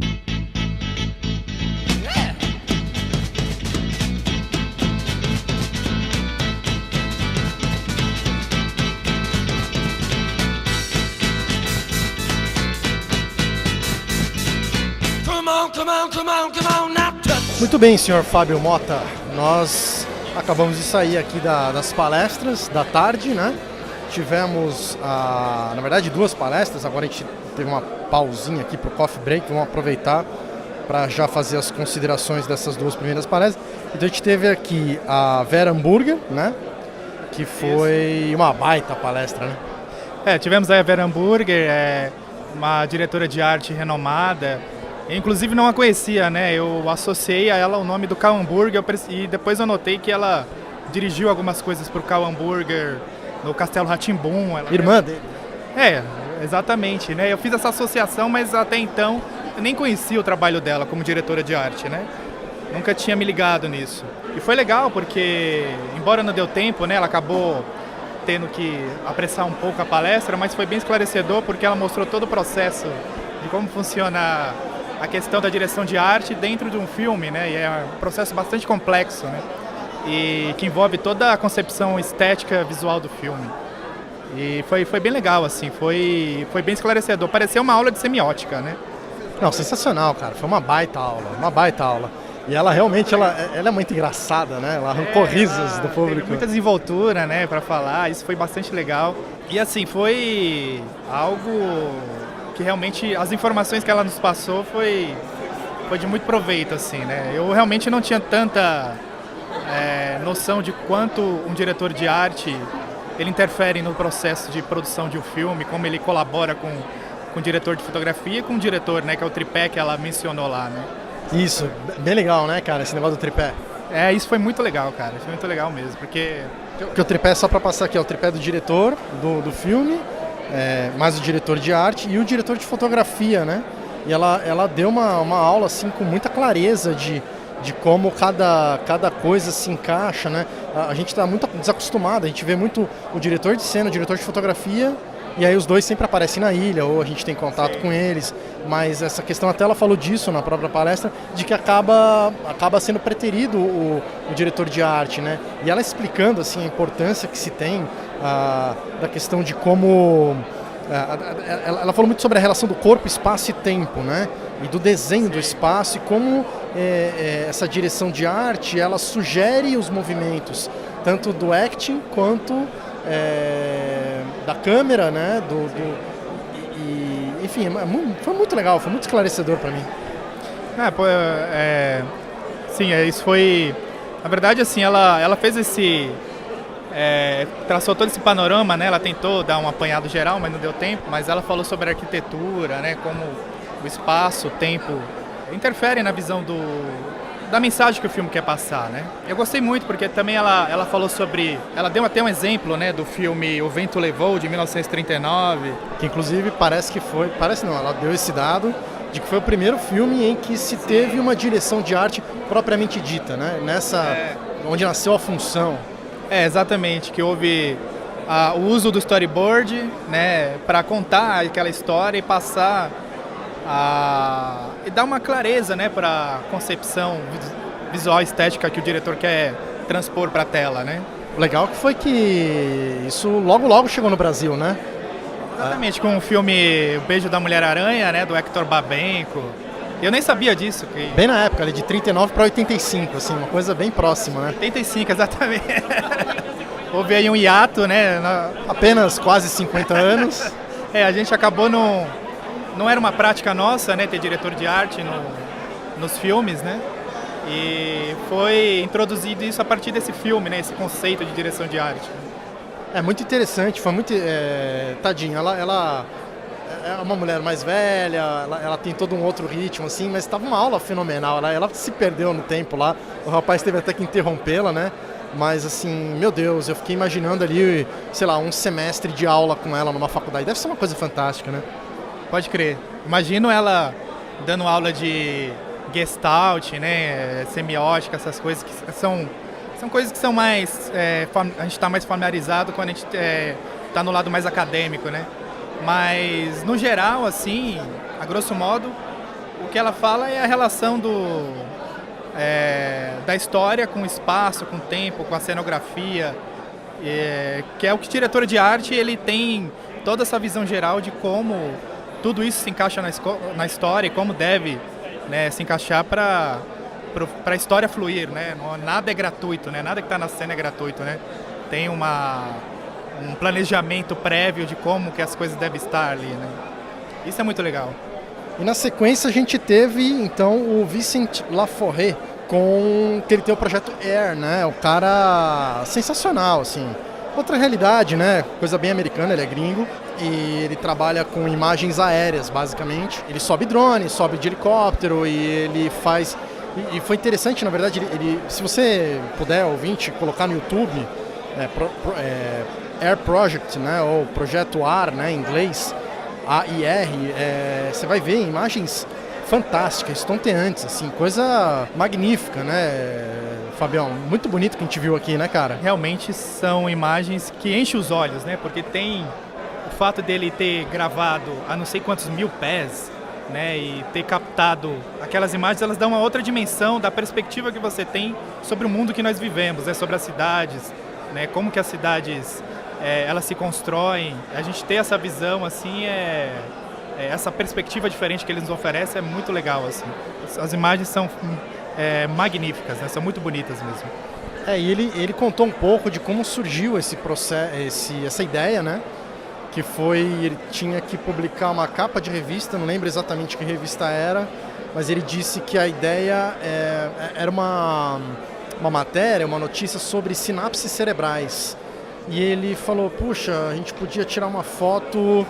Muito bem, senhor Fábio Mota, nós acabamos de sair aqui das palestras da tarde, né? Tivemos, na verdade, 2 palestras, agora a gente teve uma pausinha aqui para o coffee break, vamos aproveitar para já fazer as considerações dessas 2 primeiras palestras. Então a gente teve aqui a Vera Hamburger, né? Que foi uma baita palestra, né? Tivemos aí a Vera Hamburger, uma diretora de arte renomada. Eu, inclusive, não a conhecia, né? Eu associei a ela o nome do Cal Hamburger e depois eu notei que ela dirigiu algumas coisas para o Cal Hamburger no Castelo Rá-Tim-Bum. Irmã dele. Exatamente, né? Eu fiz essa associação, mas até então eu nem conhecia o trabalho dela como diretora de arte, né? Nunca tinha me ligado nisso. E foi legal porque, embora não deu tempo, né? Ela acabou tendo que apressar um pouco a palestra, mas foi bem esclarecedor porque ela mostrou todo o processo de como funciona a questão da direção de arte dentro de um filme, né? E é um processo bastante complexo, né? E que envolve toda a concepção estética visual do filme. E foi bem legal, assim, foi bem esclarecedor. Pareceu uma aula de semiótica, né? Não, sensacional, cara. Foi uma baita aula. E ela realmente, ela é muito engraçada, né? Ela arrancou risos do público. Teve muita desenvoltura, né, pra falar. Isso foi bastante legal. E assim, foi algo que realmente, as informações que ela nos passou foi de muito proveito, assim, né? Eu realmente não tinha tanta noção de quanto um diretor de arte ele interfere no processo de produção de um filme, como ele colabora com o diretor de fotografia e com o diretor, né, que é o tripé que ela mencionou lá, né? Isso, bem legal, né, cara, esse negócio do tripé. Isso foi muito legal, cara, foi muito legal mesmo, porque o tripé, só pra passar aqui, é o tripé do diretor do filme, mais o diretor de arte e o diretor de fotografia, né? E ela deu uma aula, assim, com muita clareza de como cada coisa se encaixa, né? A gente está muito desacostumado, a gente vê muito o diretor de cena, o diretor de fotografia, e aí os dois sempre aparecem na ilha, ou a gente tem contato com eles, mas essa questão, até ela falou disso na própria palestra, de que acaba sendo preterido o diretor de arte, né? E ela explicando, assim, a importância que se tem da questão de como ela falou muito sobre a relação do corpo, espaço e tempo, né? E do desenho do espaço e como essa direção de arte, ela sugere os movimentos, tanto do acting quanto da câmera, né? Enfim, foi muito legal, foi muito esclarecedor para mim. Sim, isso foi... Na verdade, assim, ela fez esse... traçou todo esse panorama, né? Ela tentou dar um apanhado geral, mas não deu tempo. Mas ela falou sobre a arquitetura, né? Como o espaço, o tempo interferem na visão da mensagem que o filme quer passar, né? Eu gostei muito porque também ela falou sobre... Ela deu até um exemplo, né? Do filme O Vento Levou, de 1939. Que inclusive parece não, ela deu esse dado de que foi o primeiro filme em que se teve uma direção de arte propriamente dita, né? Onde nasceu a função. Exatamente, que houve o uso do storyboard, né, para contar aquela história e passar e dar uma clareza, né, para a concepção visual estética que o diretor quer transpor para a tela, né? O legal foi que isso logo chegou no Brasil, né? Exatamente, com o filme O Beijo da Mulher-Aranha, né, do Hector Babenco. Eu nem sabia disso. Bem na época, ali de 39 para 85, assim, uma coisa bem próxima, né? 85, exatamente. Houve aí um hiato, né? Apenas quase 50 anos. A gente acabou não era uma prática nossa, né, ter diretor de arte nos filmes, né? E foi introduzido isso a partir desse filme, né, esse conceito de direção de arte. É muito interessante, foi muito... tadinha, ela é uma mulher mais velha, ela tem todo um outro ritmo, assim, mas estava uma aula fenomenal. Ela se perdeu no tempo lá, o rapaz teve até que interrompê-la, né? Mas, assim, meu Deus, eu fiquei imaginando ali, sei lá, um semestre de aula com ela numa faculdade. Deve ser uma coisa fantástica, né? Pode crer. Imagino ela dando aula de Gestalt, né? Semiótica, essas coisas que são coisas que são mais... a gente está mais familiarizado quando a gente está no lado mais acadêmico, né? Mas, no geral, assim, a grosso modo, o que ela fala é a relação da história com o espaço, com o tempo, com a cenografia, que é o que o diretor de arte ele tem toda essa visão geral de como tudo isso se encaixa na história e como deve, né, se encaixar para a história fluir, né? Nada é gratuito, né? Nada que está na cena é gratuito, né? Tem um planejamento prévio de como que as coisas devem estar ali, né? Isso é muito legal. E na sequência a gente teve, então, o Vincent Laforêt, que ele tem o projeto Air, né? O cara sensacional, assim. Outra realidade, né? Coisa bem americana, ele é gringo. E ele trabalha com imagens aéreas, basicamente. Ele sobe drone, sobe de helicóptero e ele faz... E foi interessante, na verdade, se você puder, ouvinte, colocar no YouTube... Air Project, né, ou Projeto Ar, né, em inglês, AIR, você vai ver imagens fantásticas, estonteantes, assim, coisa magnífica, né, Fabião? Muito bonito que a gente viu aqui, né, cara? Realmente são imagens que enchem os olhos, né, porque tem o fato dele ter gravado a não sei quantos mil pés, né, e ter captado aquelas imagens, elas dão uma outra dimensão da perspectiva que você tem sobre o mundo que nós vivemos, né, sobre as cidades, né, como que as cidades elas se constroem. A gente ter essa visão assim, essa perspectiva diferente que eles nos oferecem é muito legal, assim. As imagens são magníficas, né, são muito bonitas mesmo. E ele contou um pouco de como surgiu esse processo, essa ideia, né, que foi, ele tinha que publicar uma capa de revista, não lembro exatamente que revista era, mas ele disse que a ideia era uma matéria, uma notícia sobre sinapses cerebrais. E ele falou, puxa, a gente podia tirar uma foto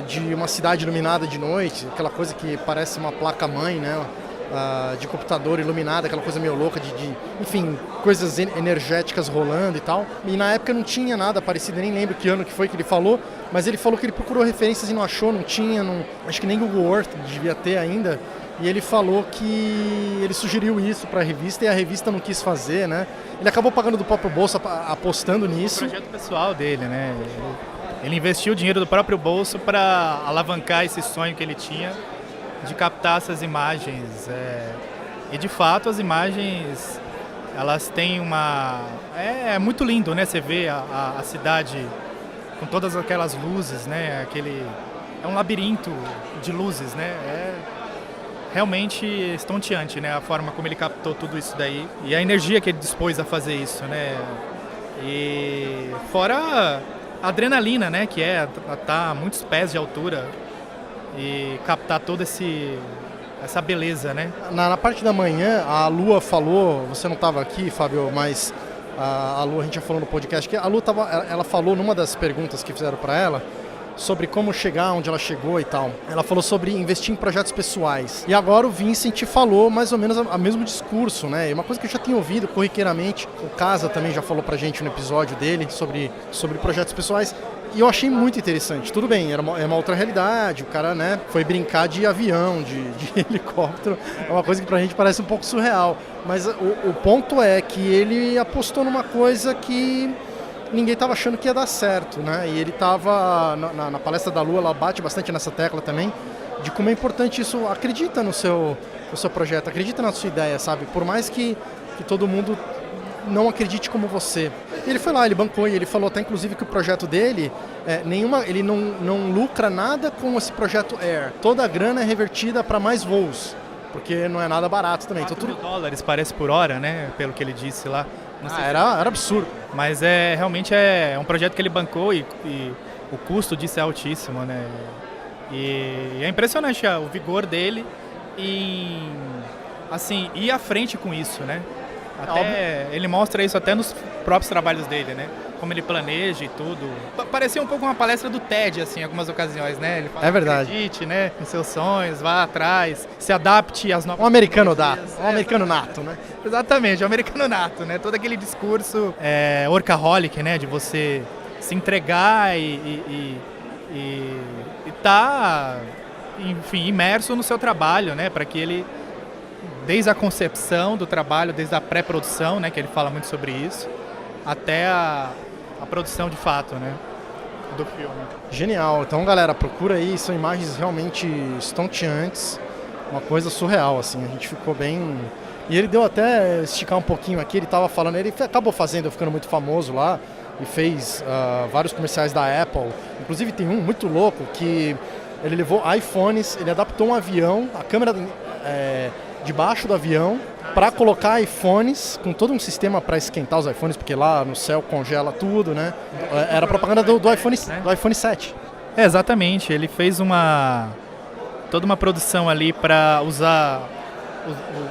de uma cidade iluminada de noite, aquela coisa que parece uma placa-mãe, né? De computador iluminada, aquela coisa meio louca, enfim, coisas energéticas rolando e tal. E na época não tinha nada parecido, nem lembro que ano que foi que ele falou, mas ele falou que ele procurou referências e não achou, não tinha, acho que nem Google Earth devia ter ainda. E ele falou que ele sugeriu isso para a revista e a revista não quis fazer, né? Ele acabou pagando do próprio bolso, apostando nisso. É o projeto pessoal dele, né? Ele investiu o dinheiro do próprio bolso para alavancar esse sonho que ele tinha de captar essas imagens. E de fato as imagens, elas têm uma... É muito lindo, né? Você vê a cidade com todas aquelas luzes, né? É um labirinto de luzes, né? É realmente estonteante, né? A forma como ele captou tudo isso daí e a energia que ele dispôs a fazer isso, né? E fora a adrenalina, né? Que tá a muitos pés de altura e captar toda essa beleza, né? Na parte da manhã, a Lua falou, você não estava aqui, Fábio, mas a Lua, a gente já falou no podcast, que a Lua ela falou numa das perguntas que fizeram para ela, sobre como chegar onde ela chegou e tal. Ela falou sobre investir em projetos pessoais. E agora o Vincent falou mais ou menos o mesmo discurso, né? E uma coisa que eu já tinha ouvido corriqueiramente, o Casa também já falou pra gente no episódio dele sobre projetos pessoais. E eu achei muito interessante. Tudo bem, era uma outra realidade, o cara, né, foi brincar de avião, de helicóptero, é uma coisa que pra gente parece um pouco surreal. Mas o ponto é que ele apostou numa coisa que ninguém estava achando que ia dar certo, né? E ele estava, na palestra da Lua, ela bate bastante nessa tecla também, de como é importante isso. Acredita no seu projeto, acredita na sua ideia, sabe? Por mais que todo mundo não acredite como você. E ele foi lá, ele bancou e ele falou até inclusive que o projeto dele, ele não lucra nada com esse projeto Air. Toda a grana é revertida para mais voos, porque não é nada barato também. Então, $4.000 parece por hora, né? Pelo que ele disse lá. Era absurdo. Mas realmente é um projeto que ele bancou e o custo disso é altíssimo, né? E é impressionante o vigor dele em, assim, ir à frente com isso, né? Ele mostra isso até nos próprios trabalhos dele, né? Como ele planeja e tudo. Parecia um pouco uma palestra do TED, assim, em algumas ocasiões, né? Ele fala, é verdade. Acredite, né? Em seus sonhos, vá atrás, se adapte às novas... Um americano americano nato, né? Exatamente, um americano nato, né? Todo aquele discurso workaholic, né? De você se entregar e tá, enfim, imerso no seu trabalho, né? Para que ele, desde a concepção do trabalho, desde a pré-produção, né? Que ele fala muito sobre isso, até a produção de fato, né, do filme. Genial. Então, galera, procura aí, são imagens realmente estonteantes, uma coisa surreal, assim, a gente ficou bem... E ele deu até esticar um pouquinho aqui, ele tava falando, ele acabou ficando muito famoso lá, e fez vários comerciais da Apple, inclusive tem um muito louco, que ele levou iPhones, ele adaptou um avião, a câmera debaixo do avião, para colocar iPhones, com todo um sistema para esquentar os iPhones, porque lá no céu congela tudo, né? Era propaganda do iPhone 7. Exatamente, ele fez toda uma produção ali para usar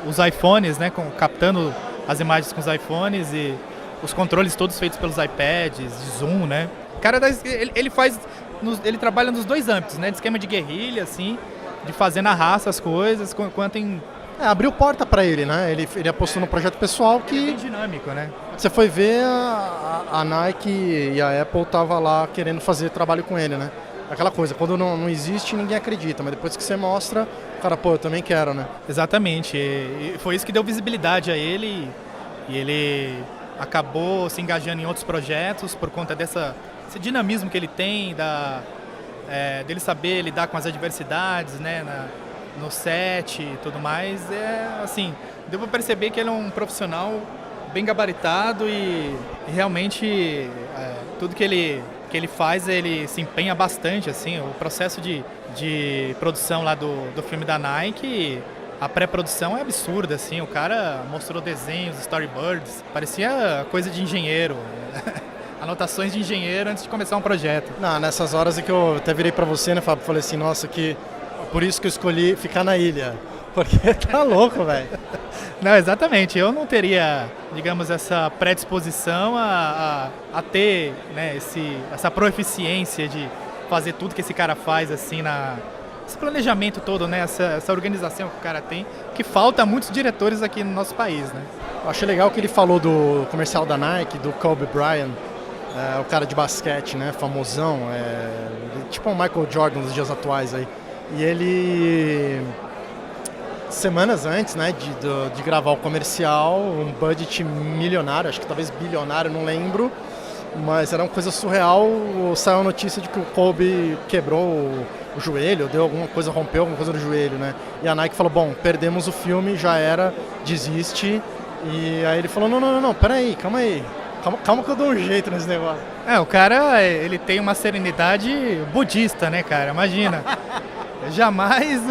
os iPhones, né? Captando as imagens com os iPhones e os controles todos feitos pelos iPads, de zoom, né? O cara, ele trabalha nos dois âmbitos, né? De esquema de guerrilha, assim, de fazer na raça as coisas, quanto em... abriu porta pra ele, né? Ele apostou no projeto pessoal que... É bem dinâmico, né? Você foi ver, a Nike e a Apple tava lá querendo fazer trabalho com ele, né? Aquela coisa, quando não existe, ninguém acredita, mas depois que você mostra, o cara, eu também quero, né? Exatamente, e foi isso que deu visibilidade a ele, e ele acabou se engajando em outros projetos por conta desse dinamismo que ele tem, dele saber lidar com as adversidades, né? No set e tudo mais, assim, deu pra perceber que ele é um profissional bem gabaritado e realmente tudo que ele faz, ele se empenha bastante, assim, o processo de produção lá do filme da Nike, a pré-produção é absurda, assim, o cara mostrou desenhos, storyboards, parecia coisa de engenheiro, anotações de engenheiro antes de começar um projeto. Não, nessas horas é que eu até virei pra você, né, Fábio, falei assim, nossa, por isso que eu escolhi ficar na ilha, porque tá louco, velho. Não, exatamente, eu não teria, digamos, essa predisposição a ter, né, essa proeficiência de fazer tudo que esse cara faz, assim, esse planejamento todo, né, essa organização que o cara tem, que falta a muitos diretores aqui no nosso país, né. Eu achei legal que ele falou do comercial da Nike, do Kobe Bryant, o cara de basquete, né, famosão, tipo o Michael Jordan dos dias atuais aí. E ele, semanas antes, né, de gravar o comercial, um budget milionário, acho que talvez bilionário, não lembro, mas era uma coisa surreal, saiu a notícia de que o Kobe quebrou o joelho, deu alguma coisa, rompeu alguma coisa no joelho, né? E a Nike falou, bom, perdemos o filme, já era, desiste. E aí ele falou, não, peraí, calma aí. Calma que eu dou um jeito nesse negócio. O cara, ele tem uma serenidade budista, né, cara? Imagina. Jamais,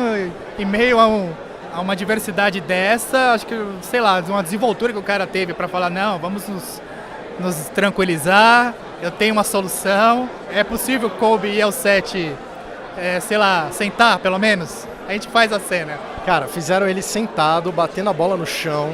em meio a uma diversidade dessa, acho que, sei lá, uma desenvoltura que o cara teve pra falar, não, vamos nos tranquilizar, eu tenho uma solução. É possível o Kobe ir ao set, sei lá, sentar, pelo menos? A gente faz a cena. Cara, fizeram ele sentado, batendo a bola no chão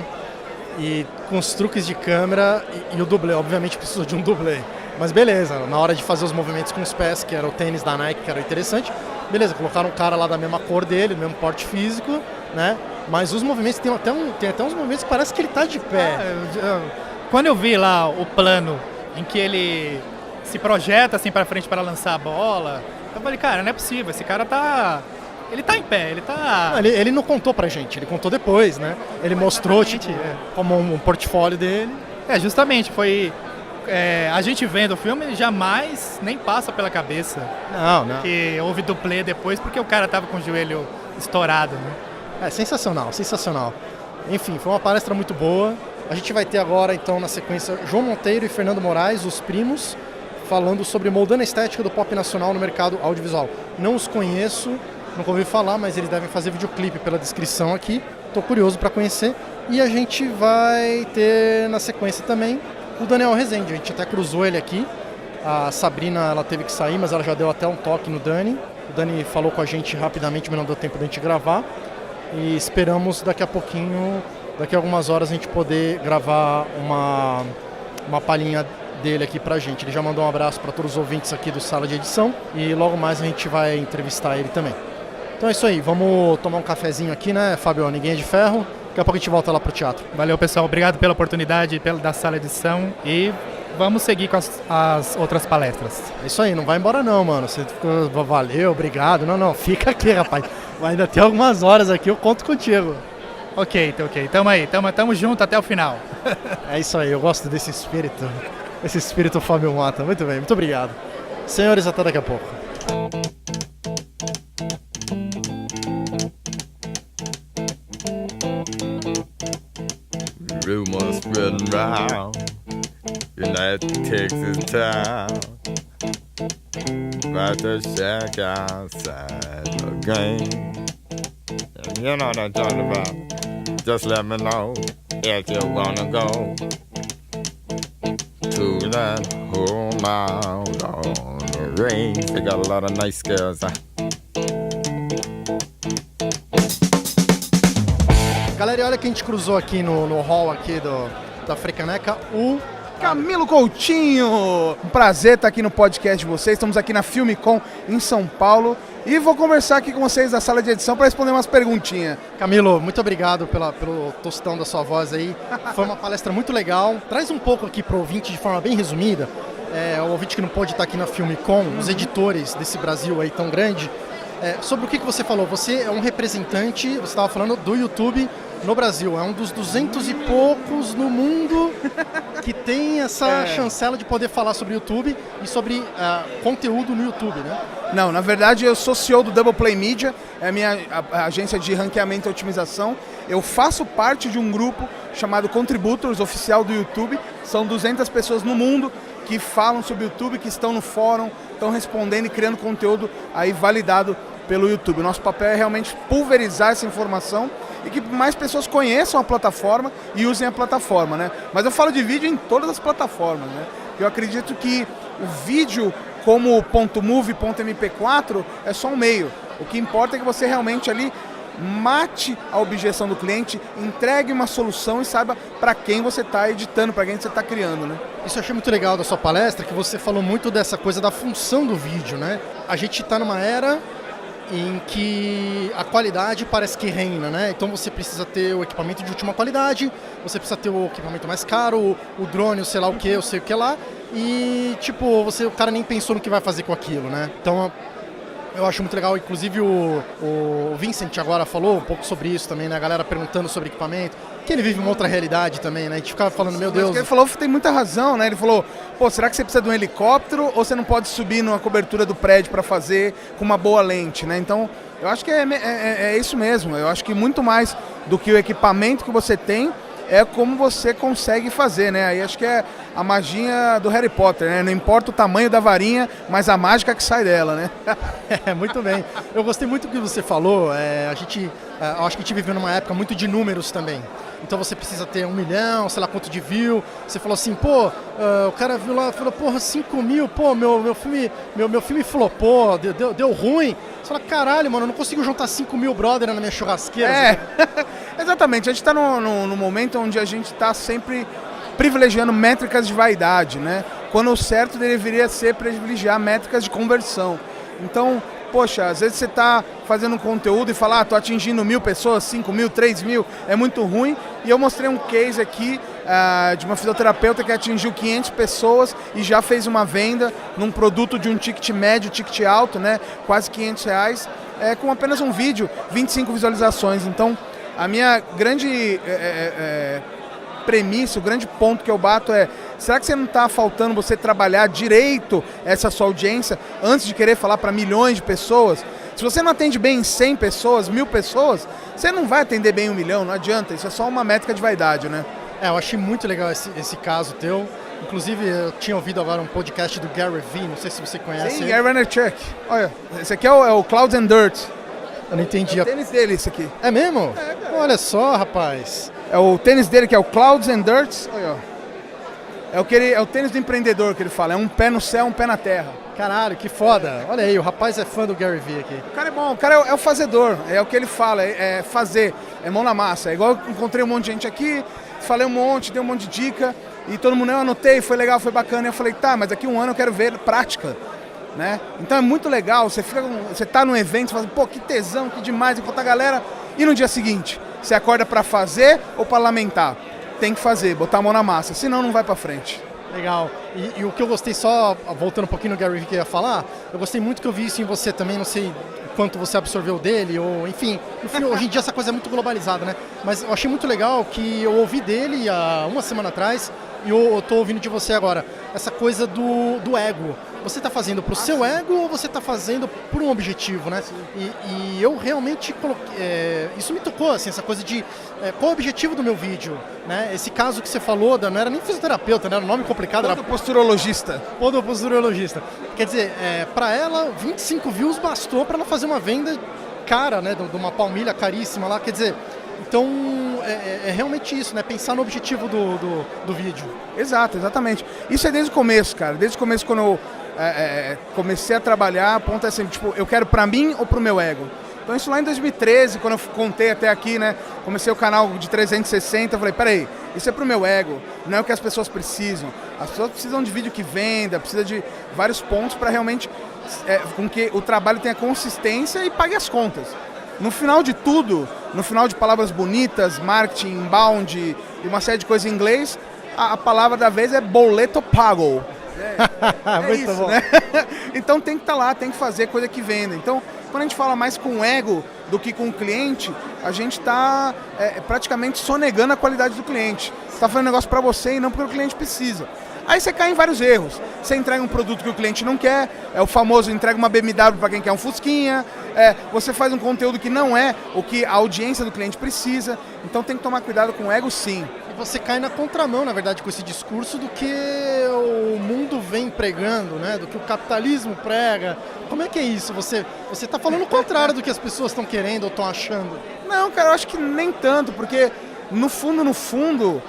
e com os truques de câmera e o dublê. Obviamente precisou de um dublê. Mas beleza, na hora de fazer os movimentos com os pés, que era o tênis da Nike, que era interessante, beleza, colocaram um cara lá da mesma cor dele, do mesmo porte físico, né? Mas os movimentos, tem até uns movimentos que parece que ele tá de pé. Quando eu vi lá o plano em que ele se projeta assim pra frente para lançar a bola, eu falei, cara, não é possível, esse cara tá... Ele tá em pé, ele tá... Ele não contou pra gente, ele contou depois, né? Ele mostrou, tipo, como um portfólio dele. Justamente, foi... a gente vendo o filme jamais nem passa pela cabeça Não. que houve dublê depois porque o cara tava com o joelho estourado, né? Sensacional. Enfim, foi uma palestra muito boa. A gente vai ter agora, então, na sequência, João Monteiro e Fernando Moraes, os primos, falando sobre moldando a estética do pop nacional no mercado audiovisual. Não os conheço, nunca ouvi falar, mas eles devem fazer videoclipe pela descrição aqui. Tô curioso para conhecer. E a gente vai ter, na sequência também, o Daniel Rezende. A gente até cruzou ele aqui. A Sabrina, ela teve que sair, mas ela já deu até um toque no Dani. O Dani falou com a gente rapidamente, mas não deu tempo da gente gravar. E esperamos daqui a pouquinho, daqui a algumas horas, a gente poder gravar uma palhinha dele aqui pra gente. Ele já mandou um abraço para todos os ouvintes aqui do Sala de Edição e logo mais a gente vai entrevistar ele também. Então é isso aí, vamos tomar um cafezinho aqui, né, Fábio? Ninguém é de ferro. Daqui a pouco a gente volta lá pro teatro. Valeu, pessoal. Obrigado pela oportunidade da Sala de Edição e vamos seguir com as outras palestras. É isso aí, não vai embora não, mano. Você ficou, valeu, obrigado. Não, fica aqui, rapaz. Vai ainda ter algumas horas aqui, eu conto contigo. Ok. Tamo aí, tamo junto até o final. É isso aí, eu gosto desse espírito Fábio Mota. Muito bem, muito obrigado. Senhores, até daqui a pouco. Rumors spreading round in that Texas town about the shack outside the game. And you know what I'm talking about. Just let me know if you wanna go to that whole mile on the range. They got a lot of nice girls. Galera, e olha que a gente cruzou aqui no hall aqui da Frecaneca, o Camilo Coutinho! Um prazer estar aqui no podcast de vocês. Estamos aqui na Filmicom em São Paulo e vou conversar aqui com vocês da sala de edição para responder umas perguntinhas. Camilo, muito obrigado pelo tostão da sua voz aí. Foi uma palestra muito legal. Traz um pouco aqui para o ouvinte de forma bem resumida, o ouvinte que não pôde estar aqui na Filmicom, os editores desse Brasil aí tão grande, sobre o que você falou. Você é um representante, você estava falando do YouTube no Brasil, é um dos 200 e poucos no mundo que tem essa chancela de poder falar sobre YouTube e sobre conteúdo no YouTube, né? Não, na verdade eu sou CEO do Double Play Media, é a minha agência de ranqueamento e otimização. Eu faço parte de um grupo chamado Contributors, oficial do YouTube. São 200 pessoas no mundo que falam sobre o YouTube, que estão no fórum, estão respondendo e criando conteúdo aí validado pelo YouTube. O nosso papel é realmente pulverizar essa informação e que mais pessoas conheçam a plataforma e usem a plataforma, né? Mas eu falo de vídeo em todas as plataformas, né? Eu acredito que o vídeo como .move, .mp4 é só um meio. O que importa é que você realmente ali mate a objeção do cliente, entregue uma solução e saiba para quem você está editando, para quem você está criando, né? Isso eu achei muito legal da sua palestra, que você falou muito dessa coisa da função do vídeo, né? A gente está numa era em que a qualidade parece que reina, né? Então você precisa ter o equipamento de última qualidade, você precisa ter o equipamento mais caro, o drone, o sei lá o que, eu sei o que lá, e tipo, o cara nem pensou no que vai fazer com aquilo, né? Então eu acho muito legal, inclusive o Vincent agora falou um pouco sobre isso também, né? A galera perguntando sobre equipamento, que ele vive uma outra realidade também, né? A gente ficava falando, meu Deus... Mas o que ele falou tem muita razão, né? Ele falou, pô, será que você precisa de um helicóptero ou você não pode subir numa cobertura do prédio para fazer com uma boa lente, né? Então, eu acho que é isso mesmo. Eu acho que muito mais do que o equipamento que você tem, é como você consegue fazer, né? Aí acho que é a magia do Harry Potter, né? Não importa o tamanho da varinha, mas a mágica que sai dela, né? Muito bem. Eu gostei muito do que você falou. Eu acho que a gente vive numa época muito de números também. Então você precisa ter 1 milhão, sei lá quanto de view. Você falou assim, pô, o cara viu lá, falou, porra, 5 mil, pô, meu filme flopou, deu ruim. Você fala, caralho, mano, eu não consigo juntar 5 mil brother na minha churrasqueira. Exatamente. A gente está no momento onde a gente está sempre privilegiando métricas de vaidade, né? Quando o certo deveria ser privilegiar métricas de conversão. Então, poxa, às vezes você está fazendo um conteúdo e fala, tô atingindo 1.000 pessoas, 5 mil, 3 mil, é muito ruim. E eu mostrei um case aqui de uma fisioterapeuta que atingiu 500 pessoas e já fez uma venda num produto de um ticket médio, ticket alto, né? Quase R$500, com apenas um vídeo, 25 visualizações. Então, a minha grande premissa, o grande ponto que eu bato é, será que você não está faltando você trabalhar direito essa sua audiência antes de querer falar para milhões de pessoas? Se você não atende bem 100 pessoas, 1.000 pessoas, você não vai atender bem 1 milhão, não adianta, isso é só uma métrica de vaidade, né? Eu achei muito legal esse caso teu. Inclusive, eu tinha ouvido agora um podcast do Gary Vee, não sei se você conhece. Sim, Gary Vaynerchuk. Olha, esse aqui é o Clouds and Dirt. Eu não entendi. É o tênis dele, isso aqui. É mesmo? Olha só, rapaz. É o tênis dele que é o Clouds and Dirt. Olha, ó. É o tênis do empreendedor que ele fala. É um pé no céu, um pé na terra. Caralho, que foda. Olha aí, o rapaz é fã do Gary Vee aqui. O cara é bom, o cara é o fazedor. É o que ele fala, é fazer. É mão na massa. É igual eu encontrei um monte de gente aqui, falei um monte, dei um monte de dica. E todo mundo, eu anotei, foi legal, foi bacana. E eu falei, tá, mas daqui 1 ano eu quero ver prática. Né? Então é muito legal, você tá num evento, você fala, pô, que tesão, que demais, enquanto a galera... E no dia seguinte, você acorda pra fazer ou pra lamentar? Tem que fazer, botar a mão na massa, senão não vai pra frente. Legal. E o que eu gostei, só voltando um pouquinho no Gary Vee que eu ia falar, eu gostei muito que eu vi isso em você também, não sei quanto você absorveu dele, ou enfim, hoje em dia essa coisa é muito globalizada, né? Mas eu achei muito legal que eu ouvi dele há 1 semana atrás e eu tô ouvindo de você agora, essa coisa do ego. Você está fazendo para o seu ego ou você está fazendo por um objetivo, né? E eu realmente coloquei, isso me tocou, assim, essa coisa de qual é o objetivo do meu vídeo, né? Esse caso que você falou, não era nem fisioterapeuta, né? Era um nome complicado. Era posturologista. Podosturologista. Quer dizer, para ela, 25 views bastou para ela fazer uma venda cara, né? De uma palmilha caríssima lá, quer dizer... Então, é realmente isso, né? Pensar no objetivo do vídeo. Exato, exatamente. Isso é desde o começo, cara. Desde o começo, quando eu comecei a trabalhar, a ponta é sempre, tipo, eu quero pra mim ou pro meu ego? Então isso lá em 2013, quando eu contei até aqui, né? Comecei o canal de 360, eu falei, peraí, isso é pro meu ego, não é o que as pessoas precisam. As pessoas precisam de vídeo que venda, precisa de vários pontos para realmente com que o trabalho tenha consistência e pague as contas. No final de tudo, no final de palavras bonitas, marketing, inbound e uma série de coisas em inglês, a palavra da vez é boleto pago. Muito isso, bom. Né? Então tem que estar lá, tem que fazer coisa que venda. Então, quando a gente fala mais com o ego do que com o cliente, a gente está praticamente sonegando a qualidade do cliente. Você está fazendo negócio para você e não porque o cliente precisa. Aí você cai em vários erros. Você entrega um produto que o cliente não quer, é o famoso entrega uma BMW para quem quer um Fusquinha, você faz um conteúdo que não é o que a audiência do cliente precisa. Então tem que tomar cuidado com o ego, sim. E você cai na contramão, na verdade, com esse discurso do que o mundo vem pregando, né? Do que o capitalismo prega. Como é que é isso? Você está falando o contrário do que as pessoas estão querendo ou estão achando? Não, cara, eu acho que nem tanto, porque no fundo,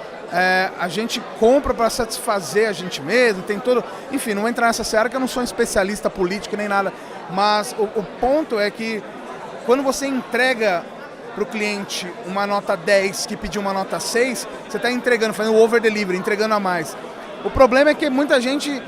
a gente compra para satisfazer a gente mesmo, tem todo... Enfim, não vou entrar nessa seara que eu não sou um especialista político nem nada, mas o ponto é que quando você entrega para o cliente uma nota 10 que pediu uma nota 6, você está entregando, fazendo o over delivery, entregando a mais. O problema é que muita gente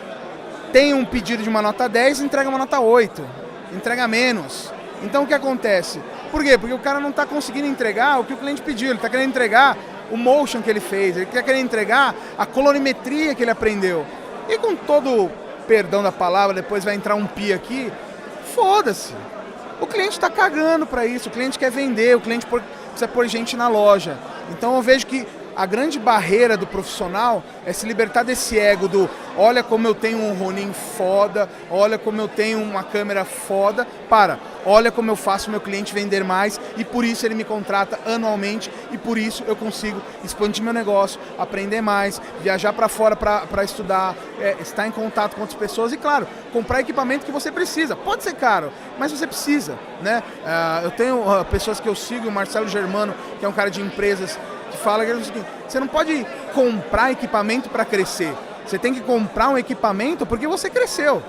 tem um pedido de uma nota 10 e entrega uma nota 8, entrega menos. Então o que acontece? Por quê? Porque o cara não está conseguindo entregar o que o cliente pediu, ele está querendo entregar o motion que ele fez, ele quer querer entregar a colorimetria que ele aprendeu. E com todo perdão da palavra, depois vai entrar um pi aqui, foda-se. O cliente está cagando para isso, o cliente quer vender, o cliente precisa pôr gente na loja. Então eu vejo que a grande barreira do profissional é se libertar desse ego do olha como eu tenho um Ronin foda, olha como eu tenho uma câmera foda, olha como eu faço meu cliente vender mais e por isso ele me contrata anualmente e por isso eu consigo expandir meu negócio, aprender mais, viajar para fora para estudar, estar em contato com outras pessoas e, claro, comprar equipamento que você precisa. Pode ser caro, mas você precisa, né? Eu tenho pessoas que eu sigo, o Marcelo Germano, que é um cara de empresas, que fala que é o seguinte: você não pode comprar equipamento para crescer, você tem que comprar um equipamento porque você cresceu.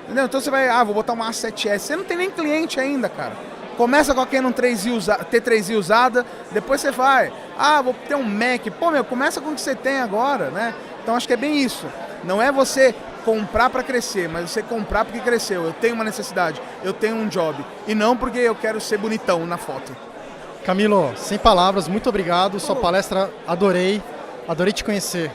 Entendeu? Então você vai, vou botar uma A7S, você não tem nem cliente ainda, cara. Começa com a Canon T3i usada, depois você vai, vou ter um Mac. Começa com o que você tem agora, né? Então acho que é bem isso. Não é você comprar para crescer, mas você comprar porque cresceu. Eu tenho uma necessidade, eu tenho um job. E não porque eu quero ser bonitão na foto. Camilo, sem palavras, muito obrigado. Sua palestra, adorei te conhecer.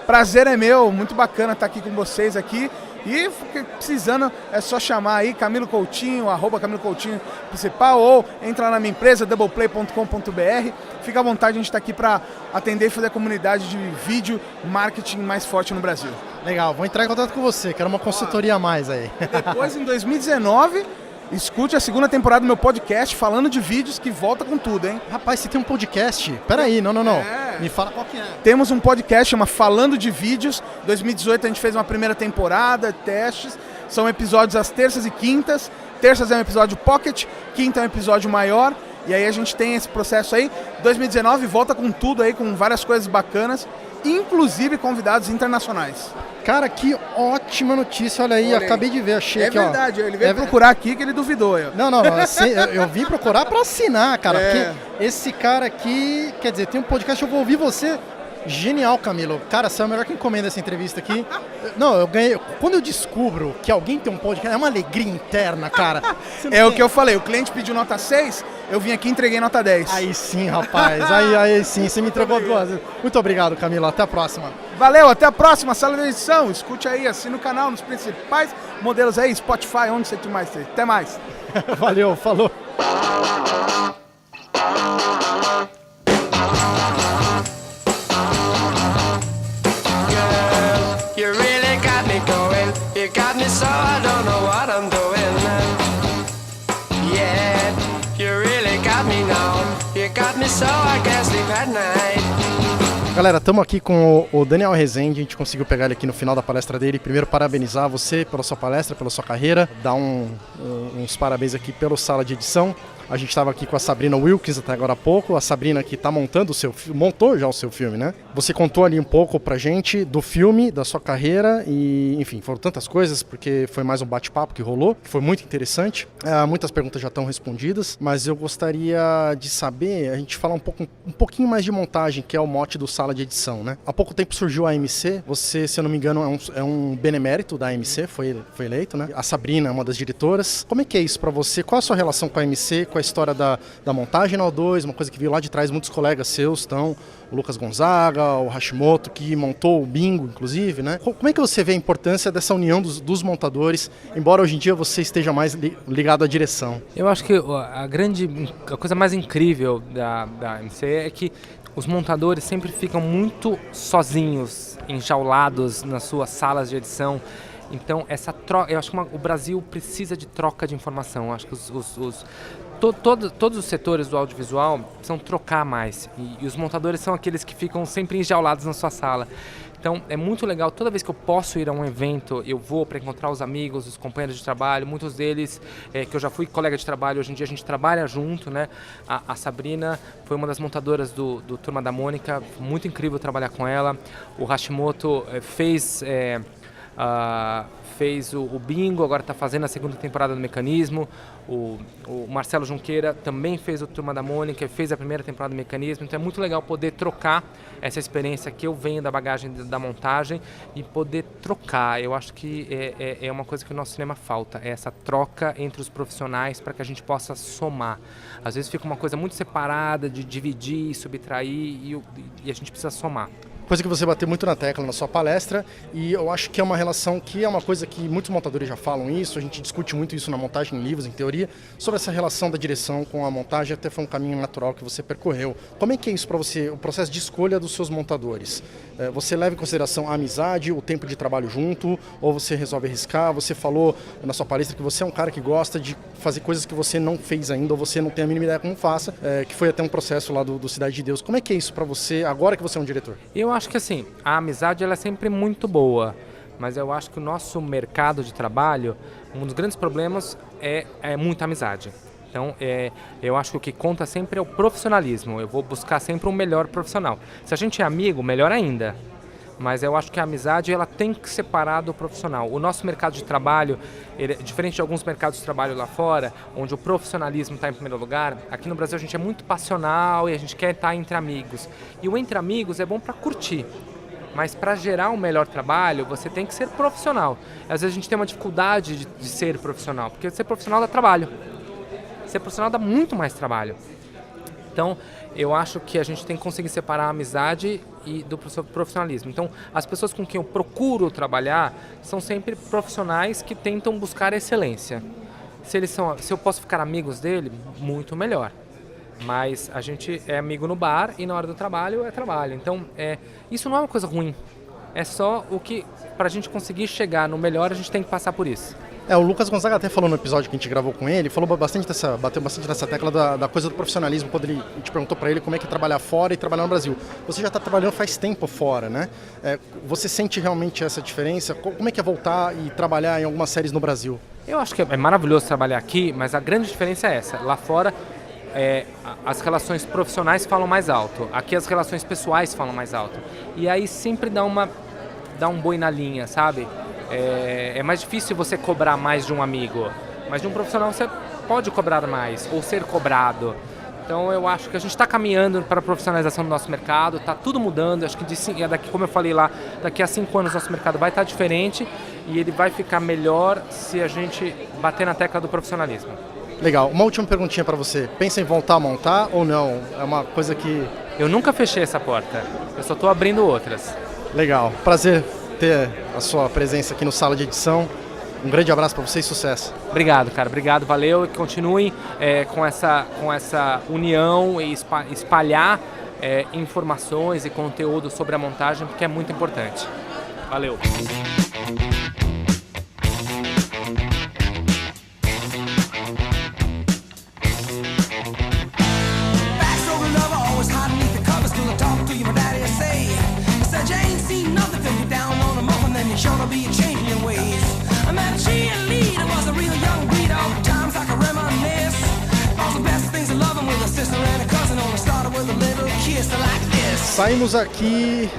Prazer é meu, muito bacana estar aqui com vocês aqui. E precisando, é só chamar aí Camilo Coutinho, @Camilo Coutinho principal, ou entra lá na minha empresa, doubleplay.com.br. Fica à vontade, a gente está aqui para atender e fazer a comunidade de vídeo marketing mais forte no Brasil. Legal, vou entrar em contato com você, quero uma consultoria a mais aí. Depois, em 2019, escute a segunda temporada do meu podcast falando de vídeos que volta com tudo, hein? Rapaz, você tem um podcast? Peraí, não. Me fala qual que é. Temos um podcast, chama Falando de Vídeos. 2018 a gente fez uma primeira temporada, testes. São episódios às terças e quintas. Terças é um episódio pocket, quinta é um episódio maior. E aí a gente tem esse processo aí. 2019 volta com tudo aí, com várias coisas bacanas, inclusive convidados internacionais. Cara, que ótima notícia, olha aí, acabei de ver, achei aqui, ó. É verdade, ele veio procurar aqui que ele duvidou. Não, eu vim procurar pra assinar, cara, porque esse cara aqui, quer dizer, tem um podcast, eu vou ouvir você. Genial, Camilo. Cara, você é o melhor que encomenda essa entrevista aqui. Não, eu ganhei. Quando eu descubro que alguém tem um podcast, é uma alegria interna, cara. É o que eu falei, o cliente pediu nota 6, eu vim aqui e entreguei nota 10. Aí sim, rapaz. Aí sim, você me entregou duas. Muito obrigado, Camilo. Até a próxima. Valeu, até a próxima, Sala de Edição. Escute aí, assina o canal nos principais modelos aí, Spotify, onde você mais tem. Até mais. Valeu, falou. You really got me going. You got me so I don't know what I'm doing. Yeah, you really got me now. You got me so I can't sleep at night. Galera, estamos aqui com o Daniel Rezende, a gente conseguiu pegar ele aqui no final da palestra dele. Primeiro, parabenizar você pela sua palestra, pela sua carreira, dar uns parabéns aqui pelo Sala de Edição. A gente estava aqui com a Sabrina Wilkins até agora há pouco, a Sabrina que está montando o seu filme, montou já o seu filme, né? Você contou ali um pouco pra gente do filme, da sua carreira e, enfim, foram tantas coisas, porque foi mais um bate-papo que rolou, que foi muito interessante. Muitas perguntas já estão respondidas, mas eu gostaria de saber, a gente falar um pouquinho mais de montagem, que é o mote do Sala de Edição, né? Há pouco tempo surgiu a AMC, você, se eu não me engano, é um benemérito da AMC, foi eleito, né? A Sabrina é uma das diretoras. Como é que é isso pra você? Qual a sua relação com a AMC, com a história da montagem na O2, uma coisa que veio lá de trás, muitos colegas seus estão, o Lucas Gonzaga, o Hashimoto, que montou o Bingo, inclusive, né? Como é que você vê a importância dessa união dos montadores, embora hoje em dia você esteja mais ligado à direção? Eu acho que a coisa mais incrível da AMC é que os montadores sempre ficam muito sozinhos, enjaulados nas suas salas de edição. Então, essa troca, eu acho que o Brasil precisa de troca de informação. Eu acho que todos os setores do audiovisual precisam trocar mais. E os montadores são aqueles que ficam sempre enjaulados na sua sala. Então, é muito legal. Toda vez que eu posso ir a um evento, eu vou para encontrar os amigos, os companheiros de trabalho. Muitos deles, que eu já fui colega de trabalho, hoje em dia a gente trabalha junto, né? A Sabrina foi uma das montadoras do Turma da Mônica. Muito incrível trabalhar com ela. O Hashimoto fez o Bingo, agora está fazendo a segunda temporada do Mecanismo. O Marcelo Junqueira também fez o Turma da Mônica, fez a primeira temporada do Mecanismo. Então é muito legal poder trocar essa experiência que eu venho da bagagem da montagem e poder trocar. Eu acho que é uma coisa que o nosso cinema falta, é essa troca entre os profissionais para que a gente possa somar. Às vezes fica uma coisa muito separada de dividir, subtrair e a gente precisa somar. coisa que você bateu muito na tecla na sua palestra, e eu acho que é uma relação que é uma coisa que muitos montadores já falam isso, a gente discute muito isso na montagem, em livros, em teoria, sobre essa relação da direção com a montagem, até foi um caminho natural que você percorreu. Como é que é isso para você, o processo de escolha dos seus montadores? Você leva em consideração a amizade, o tempo de trabalho junto, ou você resolve arriscar? Você falou na sua palestra que você é um cara que gosta de fazer coisas que você não fez ainda, ou você não tem a mínima ideia como faça, que foi até um processo lá do Cidade de Deus. Como é que é isso para você, agora que você é um diretor? Eu acho que assim, a amizade ela é sempre muito boa, mas eu acho que o nosso mercado de trabalho, um dos grandes problemas é muita amizade. Então, eu acho que o que conta sempre é o profissionalismo. Eu vou buscar sempre um melhor profissional. Se a gente é amigo, melhor ainda. Mas eu acho que a amizade ela tem que separar do profissional. O nosso mercado de trabalho, ele, diferente de alguns mercados de trabalho lá fora, onde o profissionalismo está em primeiro lugar, aqui no Brasil a gente é muito passional e a gente quer estar entre amigos. E o entre amigos é bom para curtir. Mas para gerar um melhor trabalho, você tem que ser profissional. Às vezes a gente tem uma dificuldade de ser profissional, porque ser profissional dá trabalho. Ser profissional dá muito mais trabalho. Então, eu acho que a gente tem que conseguir separar a amizade e do profissionalismo. Então, as pessoas com quem eu procuro trabalhar são sempre profissionais que tentam buscar excelência. Se eu posso ficar amigos dele, muito melhor. Mas a gente é amigo no bar e na hora do trabalho é trabalho. Então, isso não é uma coisa ruim. É só o que, para a gente conseguir chegar no melhor, a gente tem que passar por isso. O Lucas Gonzaga até falou no episódio que a gente gravou com ele, falou bateu bastante nessa tecla da coisa do profissionalismo, quando a gente perguntou para ele como é que é trabalhar fora e trabalhar no Brasil. Você já está trabalhando faz tempo fora, né? Você sente realmente essa diferença? Como é que é voltar e trabalhar em algumas séries no Brasil? Eu acho que é maravilhoso trabalhar aqui, mas a grande diferença é essa. Lá fora, as relações profissionais falam mais alto. Aqui as relações pessoais falam mais alto. E aí sempre dá um boi na linha, sabe? É mais difícil você cobrar mais de um amigo, mas de um profissional você pode cobrar mais ou ser cobrado. Então eu acho que a gente está caminhando para a profissionalização do nosso mercado, está tudo mudando. Acho que daqui, como eu falei lá, daqui a 5 anos nosso mercado vai estar diferente e ele vai ficar melhor se a gente bater na tecla do profissionalismo. Legal. Uma última perguntinha para você. Pensa em voltar a montar ou não? É uma coisa que... Eu nunca fechei essa porta, eu só estou abrindo outras. Legal. Prazer ter a sua presença aqui no Sala de Edição. Um grande abraço para você e sucesso. Obrigado, cara. Obrigado, valeu. E continuem com essa união e espalhar informações e conteúdo sobre a montagem, porque é muito importante. Valeu. Sure be a change in your ways. I met a cheerleader, was a real young breed. All the times I can reminisce. All the best things in loving with a sister and a cousin. Only started with a little kiss like this. Saímos aqui,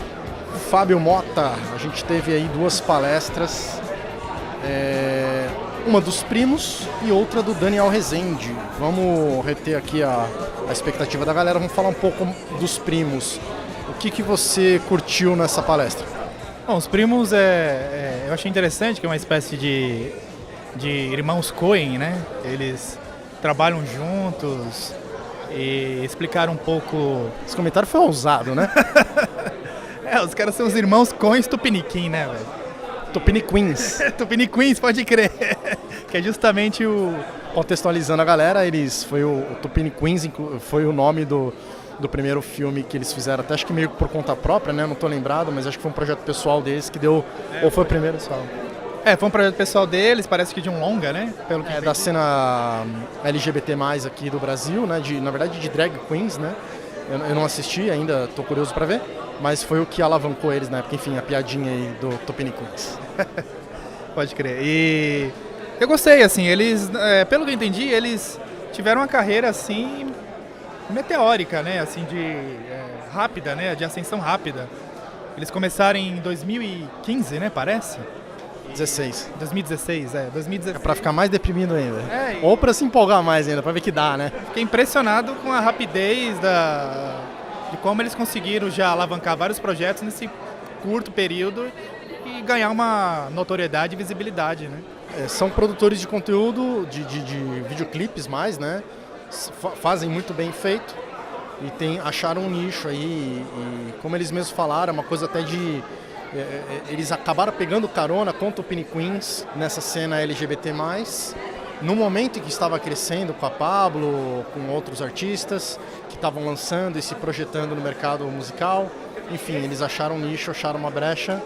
Fábio Mota. A gente teve aí 2 palestras. Uma dos primos e outra do Daniel Rezende. Vamos reter aqui a expectativa da galera. Vamos falar um pouco dos primos. O que você curtiu nessa palestra? Bom, os primos eu achei interessante, que é uma espécie de irmãos Coen, né? Eles trabalham juntos e explicaram um pouco... Esse comentário foi ousado, né? Os caras são os irmãos Coens Tupiniquim, né, velho? Tupiniquins. Tupiniquins, pode crer. Que é justamente o... Contextualizando a galera, foi o Tupiniquins, foi o nome do primeiro filme que eles fizeram, até acho que meio por conta própria, né? Não tô lembrado, mas acho que foi um projeto pessoal deles que deu... Ou foi o primeiro só? Foi um projeto pessoal deles, parece que de um longa, né? Pelo que da cena LGBT+, aqui do Brasil, né? Na verdade, de drag queens, né? Eu não assisti ainda, tô curioso pra ver, mas foi o que alavancou eles na época, enfim, a piadinha aí do Tupiniquins. Pode crer. E eu gostei, assim, eles, pelo que eu entendi, eles tiveram uma carreira, assim... meteórica, né, assim, rápida, né, de ascensão rápida. Eles começaram em 2015, né, parece? 2016. É pra ficar mais deprimido ainda. Ou pra se empolgar mais ainda, pra ver que dá, né? Fiquei impressionado com a rapidez de como eles conseguiram já alavancar vários projetos nesse curto período e ganhar uma notoriedade e visibilidade, né? São produtores de conteúdo, de videoclipes mais, né? Fazem muito bem feito acharam um nicho aí, e como eles mesmos falaram, é uma coisa até de... Eles acabaram pegando carona com Tupini Queens nessa cena LGBT+, no momento em que estava crescendo com a Pablo, com outros artistas que estavam lançando e se projetando no mercado musical. Enfim, eles acharam um nicho, acharam uma brecha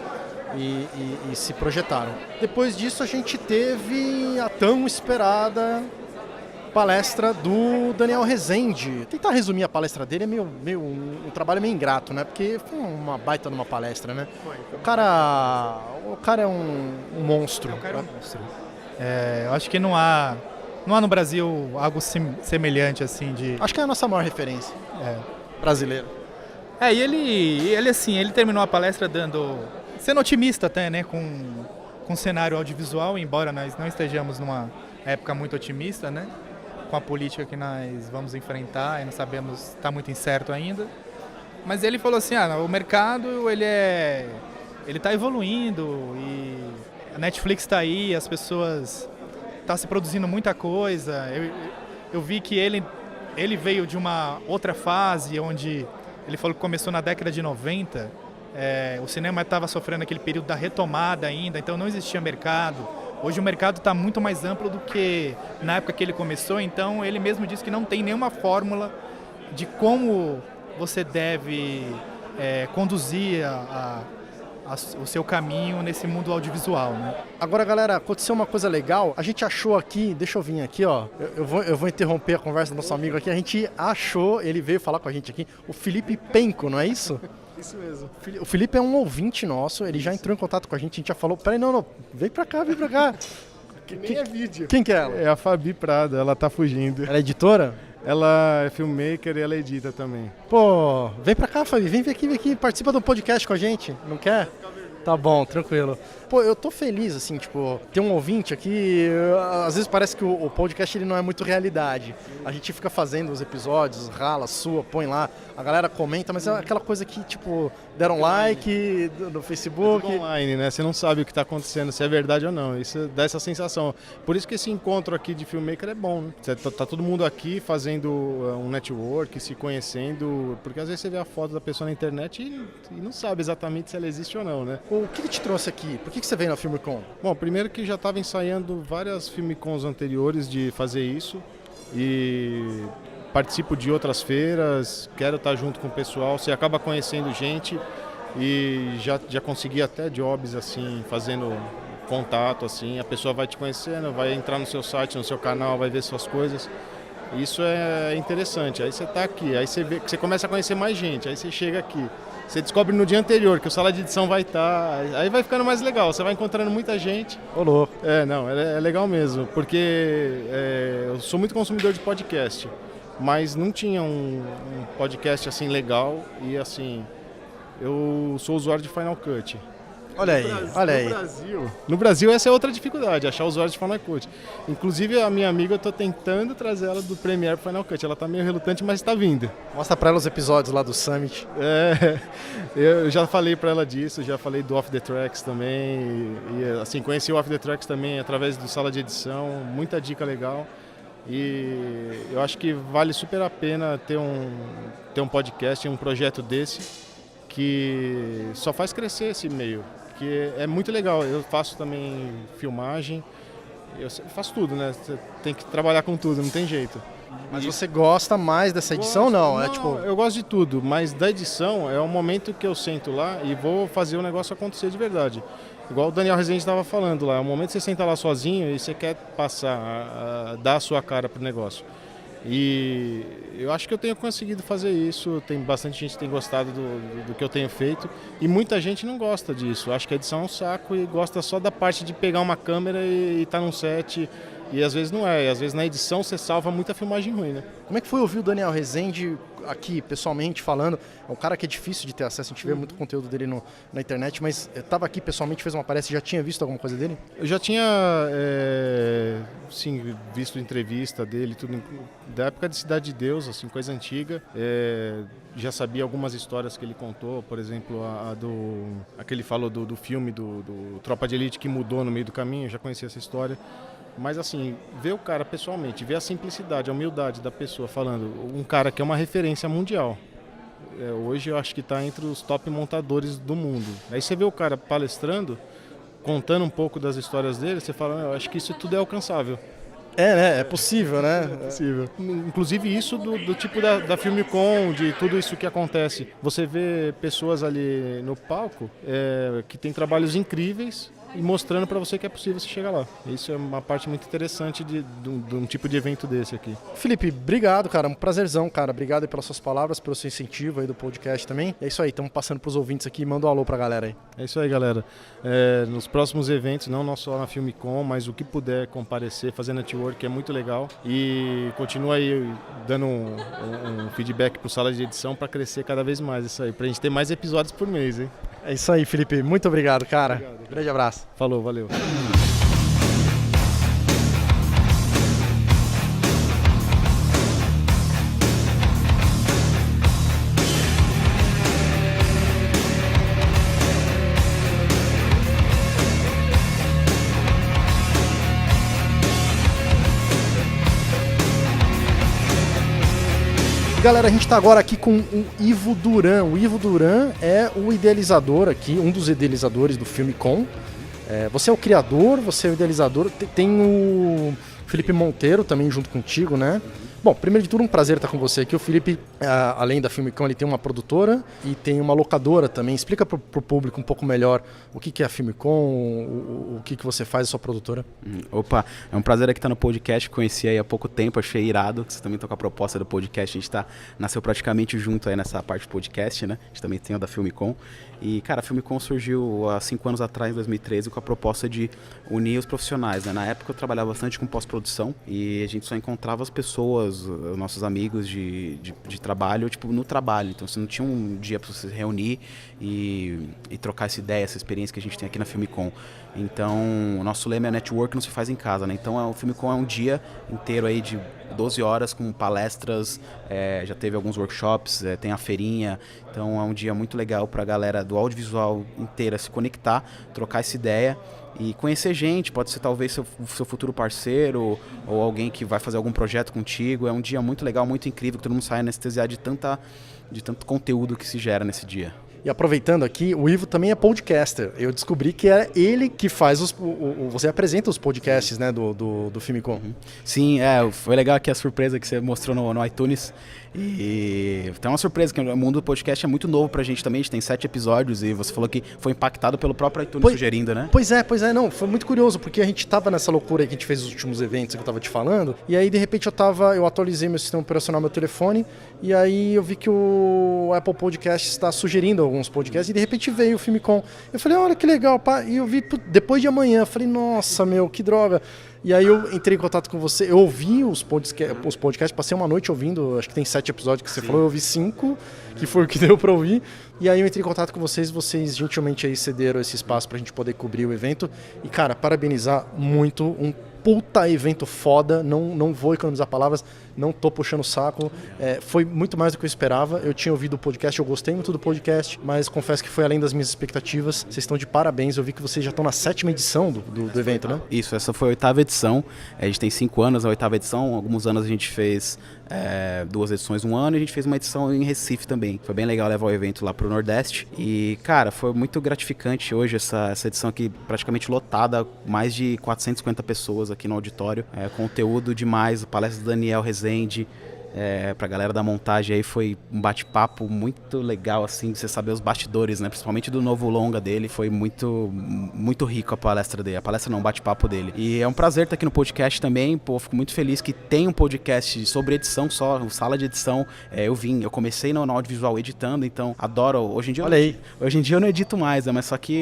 e se projetaram. Depois disso a gente teve a tão esperada palestra do Daniel Rezende. Tentar resumir a palestra dele é um trabalho meio ingrato, né? Porque foi uma baita numa palestra, né? O cara é um monstro. Eu acho que não há no Brasil algo semelhante assim de... Acho que é a nossa maior referência brasileira. E ele terminou a palestra sendo otimista até, né, com o cenário audiovisual, embora nós não estejamos numa época muito otimista, né, com a política que nós vamos enfrentar e não sabemos, está muito incerto ainda. Mas ele falou assim, o mercado ele está evoluindo e a Netflix está aí, as pessoas estão se produzindo muita coisa. Eu vi que ele veio de uma outra fase onde ele falou que começou na década de 90, o cinema estava sofrendo aquele período da retomada ainda, então não existia mercado. Hoje o mercado está muito mais amplo do que na época que ele começou, então ele mesmo disse que não tem nenhuma fórmula de como você deve conduzir o seu caminho nesse mundo audiovisual, né? Agora, galera, aconteceu uma coisa legal. A gente achou aqui, deixa eu vir aqui, ó. Eu vou interromper a conversa do nosso amigo aqui. A gente achou, ele veio falar com a gente aqui, o Felipe Penco, não é isso? Isso mesmo. O Felipe é um ouvinte nosso, ele já entrou em contato com a gente já falou, peraí, não, vem pra cá. Nem é vídeo. Quem que é ela? É a Fabi Prado, ela tá fugindo. Ela é editora? Ela é filmmaker e ela edita também. Pô, vem pra cá, Fabi, vem aqui, participa do podcast com a gente, não quer? Tá bom, tranquilo. Pô, eu tô feliz, assim, tipo, ter um ouvinte aqui, às vezes parece que o podcast ele não é muito realidade. A gente fica fazendo os episódios, rala, sua, põe lá, a galera comenta, mas é aquela coisa que, tipo, deram like no Facebook. É tudo online, né? Você não sabe o que tá acontecendo, se é verdade ou não. Isso dá essa sensação. Por isso que esse encontro aqui de filmmaker é bom, né? Tá todo mundo aqui fazendo um network, se conhecendo, porque às vezes você vê a foto da pessoa na internet e não sabe exatamente se ela existe ou não, né? O que te trouxe aqui? Por que você veio na Filmicon? Bom, primeiro que já estava ensaiando várias Filmicons anteriores de fazer isso e participo de outras feiras, quero estar junto com o pessoal, você acaba conhecendo gente e já consegui até jobs assim, fazendo contato assim, a pessoa vai te conhecendo, vai entrar no seu site, no seu canal, vai ver suas coisas. Isso é interessante, aí você está aqui, aí você vê que você começa a conhecer mais gente, aí você chega aqui. Você descobre no dia anterior que o sala de edição vai estar, aí vai ficando mais legal, você vai encontrando muita gente. Ô, louco. É legal mesmo, porque eu sou muito consumidor de podcast, mas não tinha um podcast assim legal e assim, eu sou usuário de Final Cut. Olha aí. No Brasil essa é outra dificuldade, achar usuários de Final Cut. Inclusive a minha amiga, eu estou tentando trazer ela do Premiere para Final Cut. Ela está meio relutante, mas está vindo. Mostra para ela os episódios lá do Summit. Eu já falei para ela disso, já falei do Off the Tracks também. E assim, conheci o Off the Tracks também através do sala de edição, muita dica legal. E eu acho que vale super a pena ter um podcast, um projeto desse, que só faz crescer esse meio. Que é muito legal, eu faço também filmagem, eu faço tudo, né? Você tem que trabalhar com tudo, não tem jeito. Mas você gosta mais dessa edição? Não, eu gosto de tudo, mas da edição é o momento que eu sento lá e vou fazer o negócio acontecer de verdade. Igual o Daniel Rezende estava falando lá, é o momento que você senta lá sozinho e você quer passar, dar a sua cara pro negócio. E eu acho que eu tenho conseguido fazer isso, tem bastante gente que tem gostado do que eu tenho feito e muita gente não gosta disso, acho que a edição é um saco e gosta só da parte de pegar uma câmera e estar num set e às vezes não é, e às vezes na edição você salva muita filmagem ruim, né? Como é que foi ouvir o Daniel Rezende aqui, pessoalmente falando? É um cara que é difícil de ter acesso, a gente vê muito conteúdo dele na internet, mas estava aqui pessoalmente, fez uma palestra, já tinha visto alguma coisa dele? Eu já tinha, sim, visto entrevista dele, tudo da época de Cidade de Deus, assim, coisa antiga. Já sabia algumas histórias que ele contou, por exemplo, a que ele falou do filme do Tropa de Elite que mudou no meio do caminho, eu já conhecia essa história. Mas assim, ver o cara pessoalmente, ver a simplicidade, a humildade da pessoa falando, um cara que é uma referência referência mundial. Hoje eu acho que está entre os top montadores do mundo. Aí você vê o cara palestrando, contando um pouco das histórias dele, você fala, eu acho que isso tudo é alcançável. Né? É possível, né? É possível. Inclusive isso do tipo da Filmicon, de tudo isso que acontece. Você vê pessoas ali no palco que tem trabalhos incríveis e mostrando para você que é possível você chegar lá. Isso é uma parte muito interessante de um tipo de evento desse aqui. Felipe, obrigado, cara. Um prazerzão, cara. Obrigado aí pelas suas palavras, pelo seu incentivo aí do podcast também. É isso aí, estamos passando pros ouvintes aqui. Manda um alô pra galera aí. É isso aí, galera. Nos próximos eventos, não só na Filmicon, mas o que puder comparecer, fazer network é muito legal. E continua aí dando um feedback pro Sala de Edição para crescer cada vez mais isso aí, pra gente ter mais episódios por mês, hein? É isso aí, Felipe. Muito obrigado, cara. Obrigado. Grande abraço. Falou, valeu. Galera, a gente está agora aqui com o Ivo Duran. O Ivo Duran é o idealizador aqui, um dos idealizadores do Filmicon. Você é o criador, você é o idealizador. Tem o Felipe Monteiro também junto contigo, né? Bom, primeiro de tudo, um prazer estar com você aqui. O Felipe, além da Filmicon, ele tem uma produtora e tem uma locadora também. Explica para o público um pouco melhor o que é a Filmicon, o que você faz, a sua produtora. Opa, é um prazer aqui estar no podcast. Conheci aí há pouco tempo, achei irado. Você também está com a proposta do podcast. A gente nasceu praticamente junto aí nessa parte do podcast, né? A gente também tem o da Filmicon. E, cara, a Filmicon surgiu há 5 anos atrás, em 2013, com a proposta de unir os profissionais, né? Na época eu trabalhava bastante com pós-produção e a gente só encontrava as pessoas, os nossos amigos de trabalho, tipo, no trabalho. Então você não tinha um dia para você se reunir e trocar essa ideia, essa experiência que a gente tem aqui na Filmicon. Então, o nosso lema é network não se faz em casa, né? Então, o Filmicon é um dia inteiro aí de 12 horas com palestras, já teve alguns workshops, tem a feirinha. Então, é um dia muito legal para a galera do audiovisual inteira se conectar, trocar essa ideia e conhecer gente. Pode ser talvez seu futuro parceiro ou alguém que vai fazer algum projeto contigo. É um dia muito legal, muito incrível, que todo mundo sai anestesiado de tanto conteúdo que se gera nesse dia. E aproveitando aqui, o Ivo também é podcaster. Eu descobri que é ele que faz você apresenta os podcasts, né, do Filmicon. Sim, foi legal aqui a surpresa que você mostrou no iTunes. E tem uma surpresa, que o mundo do podcast é muito novo pra gente também. A gente tem 7 episódios e você falou que foi impactado pelo próprio iTunes sugerindo, né? Pois é, não, foi muito curioso, porque a gente tava nessa loucura aí que a gente fez os últimos eventos que eu tava te falando, e aí de repente eu atualizei meu sistema operacional, meu telefone, e aí eu vi que o Apple Podcasts está sugerindo alguns podcasts, e de repente veio o Filmicon. Eu falei, olha que legal, pá, e eu vi depois de amanhã, eu falei, nossa, que droga. E aí eu entrei em contato com você, eu ouvi os podcasts, passei uma noite ouvindo, acho que tem 7 episódios que você falou, eu ouvi 5, que foi o que deu pra ouvir. E aí eu entrei em contato com vocês gentilmente aí cederam esse espaço pra gente poder cobrir o evento. E cara, parabenizar muito, um puta evento foda, não vou economizar palavras, não tô puxando o saco, foi muito mais do que eu esperava. Eu tinha ouvido o podcast, eu gostei muito do podcast, mas confesso que foi além das minhas expectativas. Vocês estão de parabéns, eu vi que vocês já estão na 7ª edição do evento, né? Isso, essa foi a 8ª edição, a gente tem 5 anos, a 8ª edição, alguns anos a gente fez 2 edições um ano e a gente fez uma edição em Recife também. Foi bem legal levar o evento lá pro Nordeste e, cara, foi muito gratificante hoje essa edição aqui praticamente lotada, mais de 450 pessoas aqui no auditório, conteúdo demais, palestra do Daniel Rezende, pra galera da montagem aí foi um bate-papo muito legal, assim, de você saber os bastidores, né, principalmente do novo longa dele, foi muito rico a palestra dele, o bate-papo dele. E é um prazer estar aqui no podcast também, pô, fico muito feliz que tem um podcast sobre edição só, Sala de Edição, eu comecei no audiovisual editando, então adoro, hoje em dia eu não edito mais, né, mas só que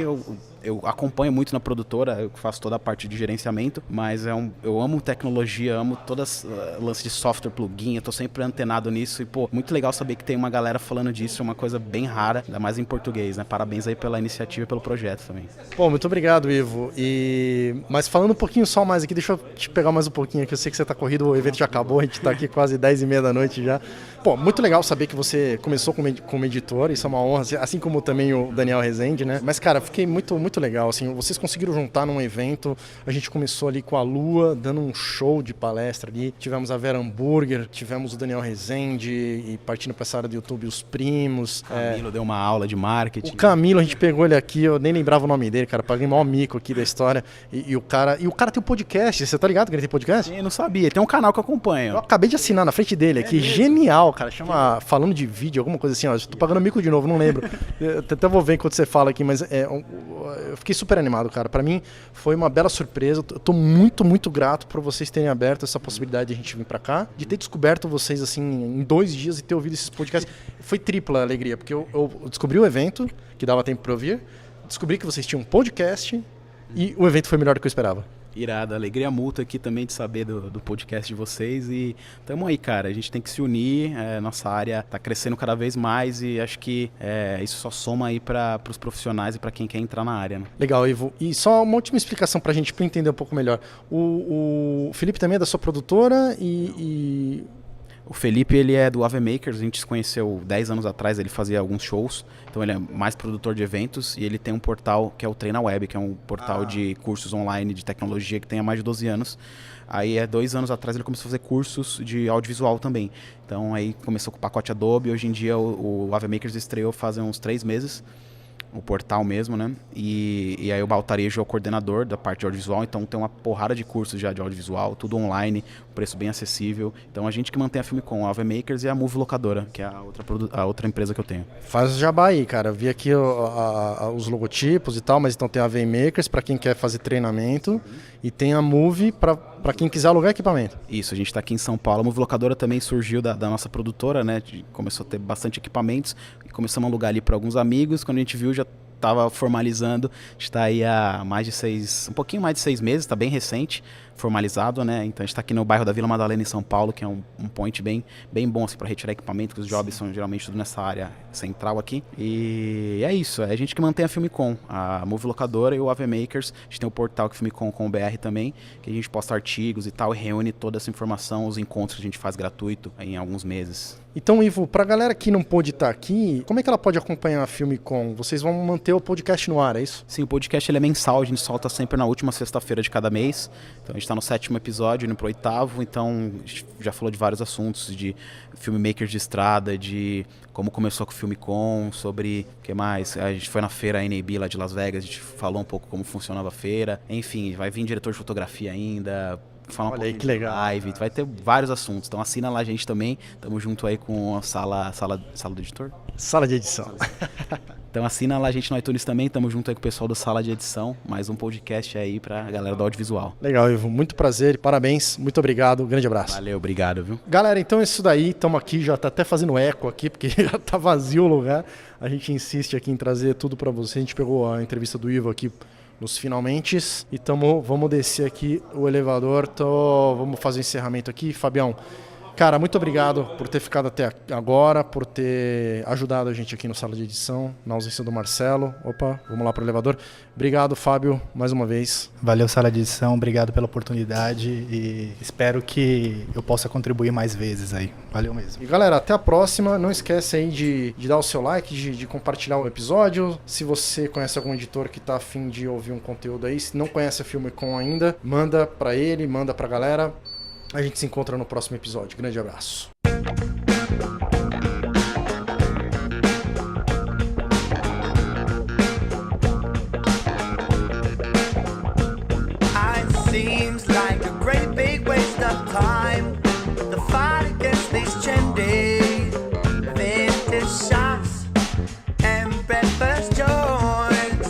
eu acompanho muito na produtora, eu faço toda a parte de gerenciamento, mas eu amo tecnologia, amo todas lance de software, plugin, eu tô sempre antenado nisso e, pô, muito legal saber que tem uma galera falando disso, é uma coisa bem rara, ainda mais em português, né? Parabéns aí pela iniciativa e pelo projeto também. Pô, muito obrigado, Ivo. Mas falando um pouquinho só mais aqui, deixa eu te pegar mais um pouquinho aqui, eu sei que você tá corrido, o evento já acabou, a gente tá aqui quase 10h30 da noite já. Pô, muito legal saber que você começou como editor, isso é uma honra, assim como também o Daniel Rezende, né? Mas, cara, fiquei muito muito legal, assim, vocês conseguiram juntar num evento, a gente começou ali com a Lua, dando um show de palestra ali, tivemos a Vera Hambúrguer, tivemos o Daniel Rezende, e partindo pra essa área do YouTube, os primos. O Camilo deu uma aula de marketing. O Camilo, a gente pegou ele aqui, eu nem lembrava o nome dele, cara, paguei o maior mico aqui da história, e o cara tem um podcast, você tá ligado que ele tem podcast? Sim, eu não sabia, tem um canal que eu acompanho. Eu acabei de assinar na frente dele aqui, genial, cara, chama Falando de Vídeo, alguma coisa assim, ó, tô pagando mico de novo, não lembro. Eu até vou ver enquanto você fala aqui, mas eu fiquei super animado, cara. Pra mim foi uma bela surpresa. Eu tô muito, muito grato por vocês terem aberto essa possibilidade de a gente vir pra cá, de ter descoberto vocês assim em 2 dias e ter ouvido esses podcasts. Foi tripla alegria, porque eu descobri o evento, que dava tempo pra eu vir, descobri que vocês tinham um podcast e o evento foi melhor do que eu esperava. Irado, alegria mútua aqui também de saber do podcast de vocês e tamo aí, cara, a gente tem que se unir, nossa área tá crescendo cada vez mais e acho que isso só soma aí para os profissionais e para quem quer entrar na área, né? Legal, Ivo. E só uma última explicação pra gente, pra entender um pouco melhor. O Felipe também é da sua produtora e... O Felipe, ele é do Ave Makers, a gente se conheceu 10 anos atrás, ele fazia alguns shows, então ele é mais produtor de eventos e ele tem um portal que é o Treina Web, que é um portal de cursos online de tecnologia que tem há mais de 12 anos. Aí 2 anos atrás ele começou a fazer cursos de audiovisual também. Então aí começou com o pacote Adobe, hoje em dia o Ave Makers estreou fazem uns 3 meses. O portal mesmo, né? E aí o Baltarejo é o coordenador da parte de audiovisual, então tem uma porrada de cursos já de audiovisual, tudo online, preço bem acessível. Então a gente que mantém a Filmicom, a AV Makers e a Move Locadora, que é a outra empresa que eu tenho. Faz o jabá aí, cara. Eu vi aqui os logotipos e tal, mas então tem a AV Makers para quem quer fazer treinamento e tem a Move para quem quiser alugar equipamento. Isso, a gente está aqui em São Paulo. A Move Locadora também surgiu da nossa produtora, né? Começou a ter bastante equipamentos e começamos a alugar ali para alguns amigos. Quando a gente viu, já estava formalizando. A gente está aí há um pouquinho mais de 6 meses, está bem recente, formalizado, né? Então a gente está aqui no bairro da Vila Madalena, em São Paulo, que é um point bem bom assim, para retirar equipamento, que os jobs são geralmente tudo nessa área central aqui. E é isso, é a gente que mantém a Filmicom, a Move Locadora e o AV Makers. A gente tem o portal Filmicom.com.br também, que a gente posta artigos e tal, e reúne toda essa informação, os encontros que a gente faz gratuito em alguns meses. Então, Ivo, pra galera que não pôde estar aqui, como é que ela pode acompanhar a Filmicom? Vocês vão manter o podcast no ar, é isso? Sim, o podcast ele é mensal, a gente solta sempre na última sexta-feira de cada mês. Então a gente está no 7º episódio, indo pro 8º, então a gente já falou de vários assuntos, de filmmakers de estrada, de como começou com o Filmicom, sobre o que mais, a gente foi na feira NAB lá de Las Vegas, a gente falou um pouco como funcionava a feira, enfim, vai vir diretor de fotografia ainda, falar um Olha aí, pouco que legal. Live, vai ter vários assuntos, então assina lá a gente também, tamo junto aí com a sala do editor? Sala de edição. Então assina lá a gente no iTunes também, tamo junto aí com o pessoal do Sala de Edição, mais um podcast aí pra galera do audiovisual. Legal, Ivo, muito prazer e parabéns, muito obrigado, grande abraço. Valeu, obrigado, viu? Galera, então é isso daí, estamos aqui, já tá até fazendo eco aqui, porque já tá vazio o lugar, a gente insiste aqui em trazer tudo pra você, a gente pegou a entrevista do Ivo aqui nos finalmente e vamos descer aqui o elevador, vamos fazer o encerramento aqui. Fabião, cara, muito obrigado por ter ficado até agora, por ter ajudado a gente aqui no Sala de Edição, na ausência do Marcelo. Opa, vamos lá pro elevador. Obrigado, Fábio, mais uma vez. Valeu, Sala de Edição, obrigado pela oportunidade e espero que eu possa contribuir mais vezes aí. Valeu mesmo. E galera, até a próxima. Não esquece aí de dar o seu like, de compartilhar o episódio. Se você conhece algum editor que tá afim de ouvir um conteúdo aí, se não conhece a Filmicom ainda, manda pra ele, manda pra galera. A gente se encontra no próximo episódio. Grande abraço. Seems like a great big waste of time. The fight against these trendy vintage shops and breakfast joints.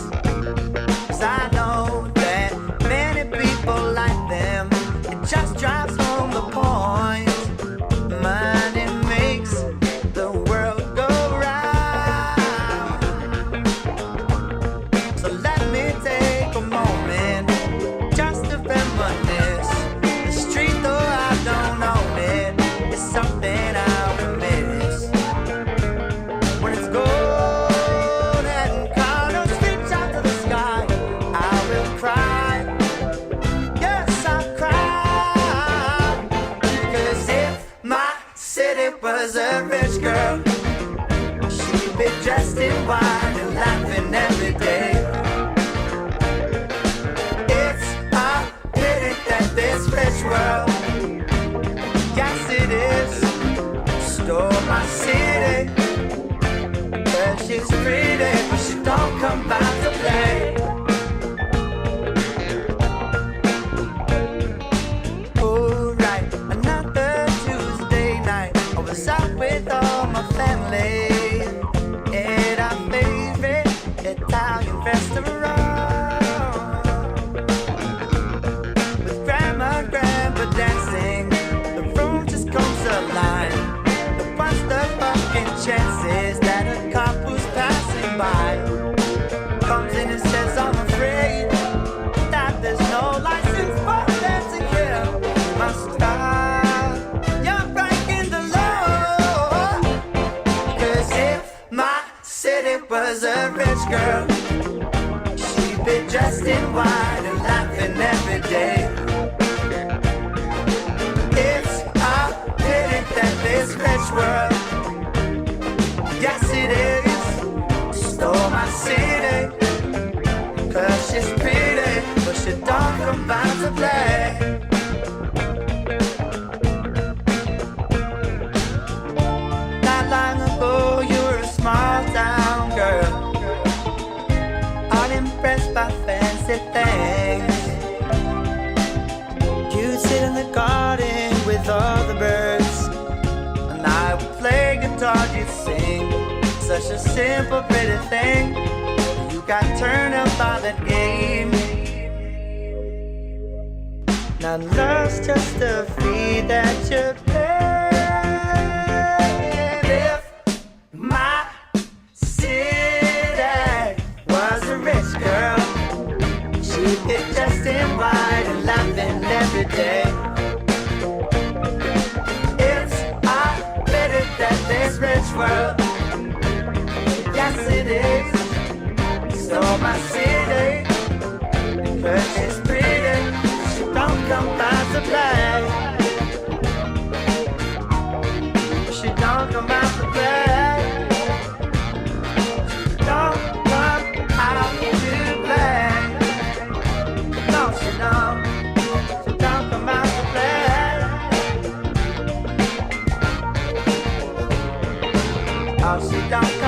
'Cause I know that many people like them. It just drives home the point. Money makes the world go round. So let me take a moment just to reminisce. The street, though I don't own it, is something I'll miss. When it's gold and colors reach out to the sky, I will cry. Yes, I'll cry. Because if my city was a rich girl, she'd be dressed in white and laughing every day. she's pretty, but she don't come out to play. Alright, another Tuesday night, I was out with all my family at our favorite Italian restaurant. With grandpa dancing, the room just comes alive. But what's the fucking chances that a cop who's passing by comes in and says, I'm afraid that there's no license for dancing here. You must stop, you're breaking the law. 'Cause if my city was a rich girl, she'd be dressed in white and laughing every day. It's a pity that this rich world, yes it is, stole my city. 'Cause she's pretty, but she don't come out to play. Not long ago you were a small town girl, unimpressed by fancy things. You'd sit in the garden with all the birds, and I would play guitar, you'd sing. Such a simple, pretty thing. You got turned up by that game. Now love's just a fee that you pay. If my city was a rich girl, she'd be dressed in white and laughing every day. It's a pity that this rich world, yes it is, stole my city. 'Cause she's pretty, she don't come out to play. She don't come out to play. She don't come out to play. No, she don't. She don't come out to play. Oh, she don't come